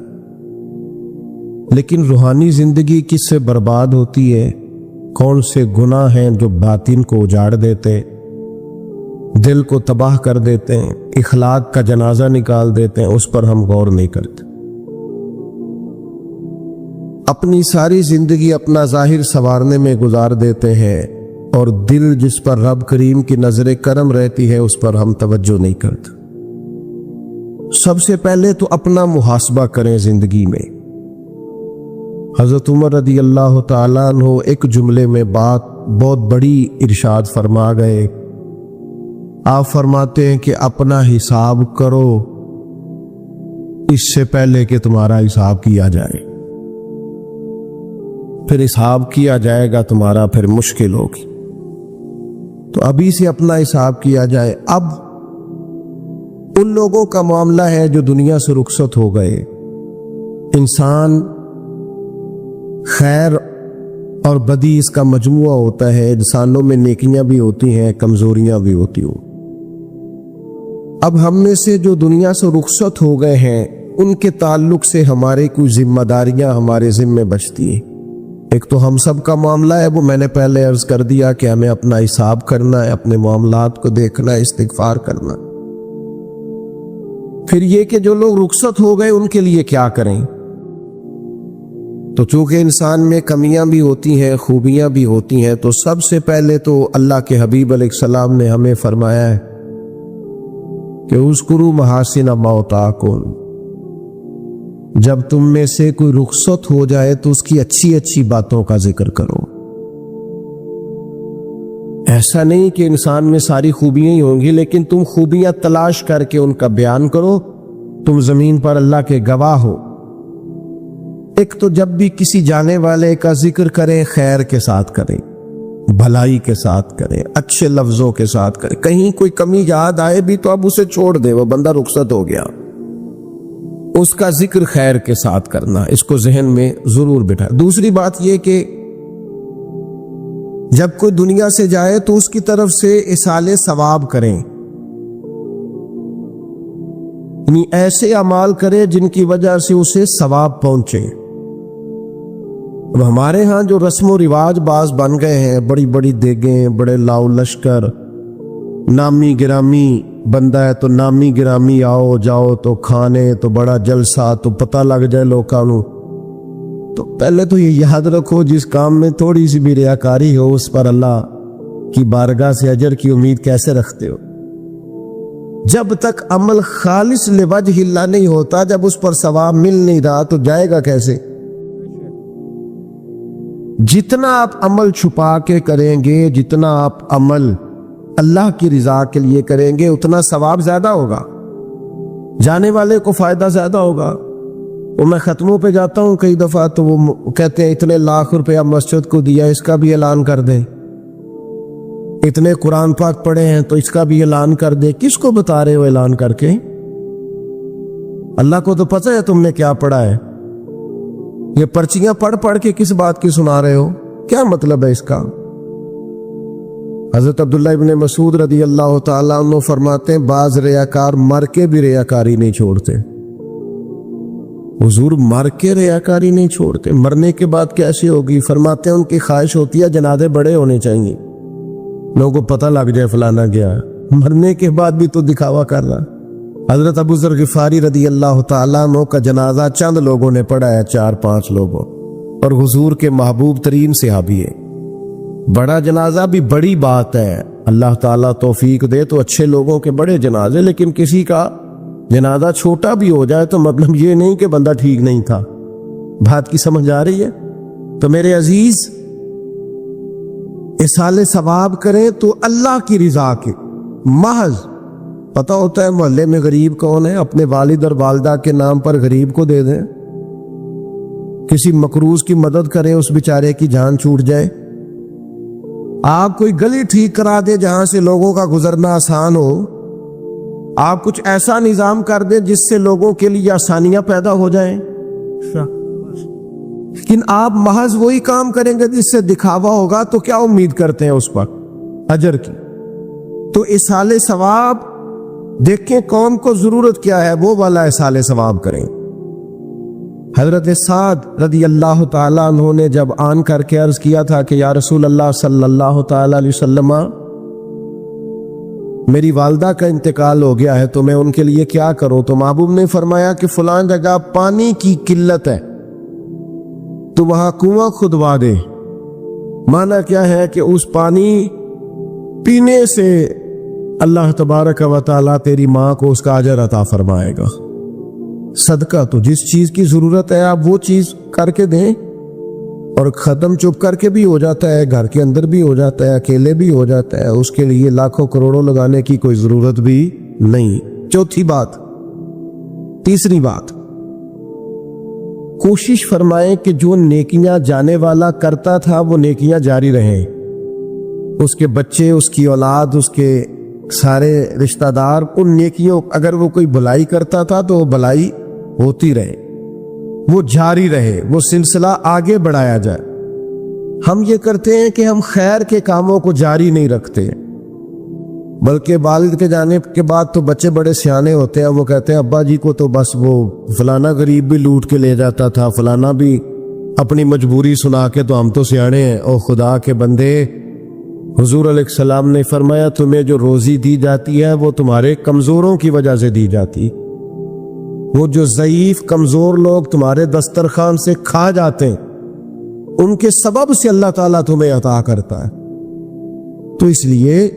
لیکن روحانی زندگی کس سے برباد ہوتی ہے، کون سے گناہ ہیں جو باطن کو اجاڑ دیتے، دل کو تباہ کر دیتے ہیں، اخلاق کا جنازہ نکال دیتے ہیں، اس پر ہم غور نہیں کرتے۔ اپنی ساری زندگی اپنا ظاہر سنوارنے میں گزار دیتے ہیں، اور دل جس پر رب کریم کی نظر کرم رہتی ہے اس پر ہم توجہ نہیں کرتے۔ سب سے پہلے تو اپنا محاسبہ کریں زندگی میں۔ حضرت عمر رضی اللہ تعالیٰ عنہ ایک جملے میں بات بہت بڑی ارشاد فرما گئے۔ آپ فرماتے ہیں کہ اپنا حساب کرو اس سے پہلے کہ تمہارا حساب کیا جائے، پھر حساب کیا جائے گا تمہارا، پھر مشکل ہوگی، تو ابھی سے اپنا حساب کیا جائے۔ اب ان لوگوں کا معاملہ ہے جو دنیا سے رخصت ہو گئے، انسان خیر اور بدی اس کا مجموعہ ہوتا ہے، انسانوں میں نیکیاں بھی ہوتی ہیں، کمزوریاں بھی ہوتی ہوں۔ اب ہم میں سے جو دنیا سے رخصت ہو گئے ہیں ان کے تعلق سے ہمارے کچھ ذمہ داریاں ہمارے ذمہ بچتی ہیں۔ ایک تو ہم سب کا معاملہ ہے، وہ میں نے پہلے عرض کر دیا کہ ہمیں اپنا حساب کرنا ہے، اپنے معاملات کو دیکھنا ہے، استغفار کرنا۔ پھر یہ کہ جو لوگ رخصت ہو گئے ان کے لیے کیا کریں، تو چونکہ انسان میں کمیاں بھی ہوتی ہیں، خوبیاں بھی ہوتی ہیں، تو سب سے پہلے تو اللہ کے حبیب علیہ السلام نے ہمیں فرمایا ہے کہ اذکروا محاسن ما اتاکم، جب تم میں سے کوئی رخصت ہو جائے تو اس کی اچھی اچھی باتوں کا ذکر کرو. ایسا نہیں کہ انسان میں ساری خوبیاں ہی ہوں گی، لیکن تم خوبیاں تلاش کر کے ان کا بیان کرو. تم زمین پر اللہ کے گواہ ہو. ایک تو جب بھی کسی جانے والے کا ذکر کریں خیر کے ساتھ کریں، بھلائی کے ساتھ کریں، اچھے لفظوں کے ساتھ کریں. کہیں کوئی کمی یاد آئے بھی تو اب اسے چھوڑ دے، وہ بندہ رخصت ہو گیا. اس کا ذکر خیر کے ساتھ کرنا، اس کو ذہن میں ضرور بٹھا. دوسری بات یہ کہ جب کوئی دنیا سے جائے تو اس کی طرف سے ایصال ثواب کریں، یعنی ایسے اعمال کرے جن کی وجہ سے اسے ثواب پہنچے. اب ہمارے ہاں جو رسم و رواج بعض بن گئے ہیں، بڑی بڑی دیگیں، بڑے لاؤ لشکر، نامی گرامی بندہ ہے تو نامی گرامی آؤ جاؤ تو کھانے تو بڑا جلسہ تو پتہ لگ جائے لوکاں نوں. تو پہلے تو یہ یاد رکھو جس کام میں تھوڑی سی بھی ریاکاری ہو اس پر اللہ کی بارگاہ سے اجر کی امید کیسے رکھتے ہو؟ جب تک عمل خالص لوجہ اللہ نہیں ہوتا، جب اس پر ثواب مل نہیں رہا تو جائے گا کیسے؟ جتنا آپ عمل چھپا کے کریں گے، جتنا آپ عمل اللہ کی رضا کے لیے کریں گے، اتنا ثواب زیادہ ہوگا، جانے والے کو فائدہ زیادہ ہوگا. وہ میں ختموں پہ جاتا ہوں کئی دفعہ تو وہ کہتے ہیں اتنے لاکھ روپیہ مسجد کو دیا، اس کا بھی اعلان کر دیں. اتنے قرآن پاک پڑھے ہیں تو اس کا بھی اعلان کر دے. کس کو بتا رہے ہو اعلان کر کے؟ اللہ کو تو پتہ ہے تم نے کیا پڑھا ہے. یہ پرچیاں پڑھ پڑھ کے کس بات کی سنا رہے ہو؟ کیا مطلب ہے اس کا؟ حضرت عبداللہ ابن مسعود رضی اللہ تعالیٰ عنہ فرماتے ہیں بعض ریاکار مر کے بھی ریاکاری نہیں چھوڑتے. حضور مر کے ریاکاری نہیں چھوڑتے، مرنے کے بعد کیسے ہوگی؟ فرماتے ہیں ان کی خواہش ہوتی ہے جنازے بڑے ہونے چاہیے، لوگوں کو پتہ لگ جائے فلانا گیا. مرنے کے بعد بھی تو دکھاوا کر رہا. حضرت ابو ذر غفاری رضی اللہ تعالیٰ عنہ کا جنازہ چند لوگوں نے پڑھا ہے، 4-5 لوگوں، اور حضور کے محبوب ترین صحابی ہے. بڑا جنازہ بھی بڑی بات ہے، اللہ تعالیٰ توفیق دے تو اچھے لوگوں کے بڑے جنازے، لیکن کسی کا جنازہ چھوٹا بھی ہو جائے تو مطلب یہ نہیں کہ بندہ ٹھیک نہیں تھا. بات کی سمجھ آ رہی ہے؟ تو میرے عزیز ایصال ثواب کریں تو اللہ کی رضا کے محض پتہ ہوتا ہے محلے میں غریب کون ہے، اپنے والد اور والدہ کے نام پر غریب کو دے دیں. کسی مقروض کی مدد کریں، اس بیچارے کی جان چھوٹ جائے. آپ کوئی گلی ٹھیک کرا دیں جہاں سے لوگوں کا گزرنا آسان ہو. آپ کچھ ایسا نظام کر دیں جس سے لوگوں کے لیے آسانیاں پیدا ہو جائیں. لیکن آپ محض وہی کام کریں گے جس سے دکھاوا ہوگا تو کیا امید کرتے ہیں اس پر اجر کی؟ تو ایصال ثواب دیکھیں کون کو ضرورت کیا ہے، وہ والا ایصال ثواب کریں. حضرت سعد رضی اللہ تعالیٰ عنہ نے جب آن کر کے عرض کیا تھا کہ یا رسول اللہ صلی اللہ تعالیٰ علیہ وسلم میری والدہ کا انتقال ہو گیا ہے تو میں ان کے لیے کیا کروں؟ تو محبوب نے فرمایا کہ فلاں جگہ پانی کی قلت ہے تو وہاں کنواں کھدوا دے. معنی کیا ہے کہ اس پانی پینے سے اللہ تبارک و تعالیٰ تیری ماں کو اس کا اجر عطا فرمائے گا. صدقہ تو جس چیز کی ضرورت ہے آپ وہ چیز کر کے دیں، اور ختم چپ کر کے بھی ہو جاتا ہے، گھر کے اندر بھی ہو جاتا ہے، اکیلے بھی ہو جاتا ہے، اس کے لیے لاکھوں کروڑوں لگانے کی کوئی ضرورت بھی نہیں. چوتھی بات. تیسری بات، کوشش فرمائیں کہ جو نیکیاں جانے والا کرتا تھا وہ نیکیاں جاری رہیں. اس کے بچے، اس کی اولاد، اس کے سارے رشتہ دار ان نیکیوں، اگر وہ کوئی بھلائی کرتا تھا تو وہ بھلائی ہوتی رہے، وہ جاری رہے، وہ سلسلہ آگے بڑھایا جائے. ہم یہ کرتے ہیں کہ ہم خیر کے کاموں کو جاری نہیں رکھتے، بلکہ والد کے جانے کے بعد تو بچے بڑے سیانے ہوتے ہیں، وہ کہتے ہیں ابا جی کو تو بس وہ فلانا غریب بھی لوٹ کے لے جاتا تھا، فلانا بھی اپنی مجبوری سنا کے، تو ہم تو سیانے ہیں. او خدا کے بندے، حضور علیہ السلام نے فرمایا تمہیں جو روزی دی جاتی ہے وہ تمہارے کمزوروں کی وجہ سے دی جاتی. وہ جو ضعیف کمزور لوگ تمہارے دسترخوان سے کھا جاتے ہیں ان کے سبب سے اللہ تعالیٰ تمہیں عطا کرتا ہے. تو اس لیے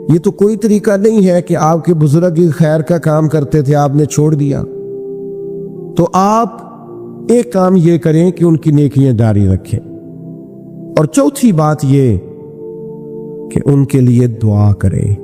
یہ تو کوئی طریقہ نہیں ہے کہ آپ کے بزرگ خیر کا کام کرتے تھے آپ نے چھوڑ دیا. تو آپ ایک کام یہ کریں کہ ان کی نیکیاں جاری رکھیں، اور چوتھی بات یہ کہ ان کے لیے دعا کریں۔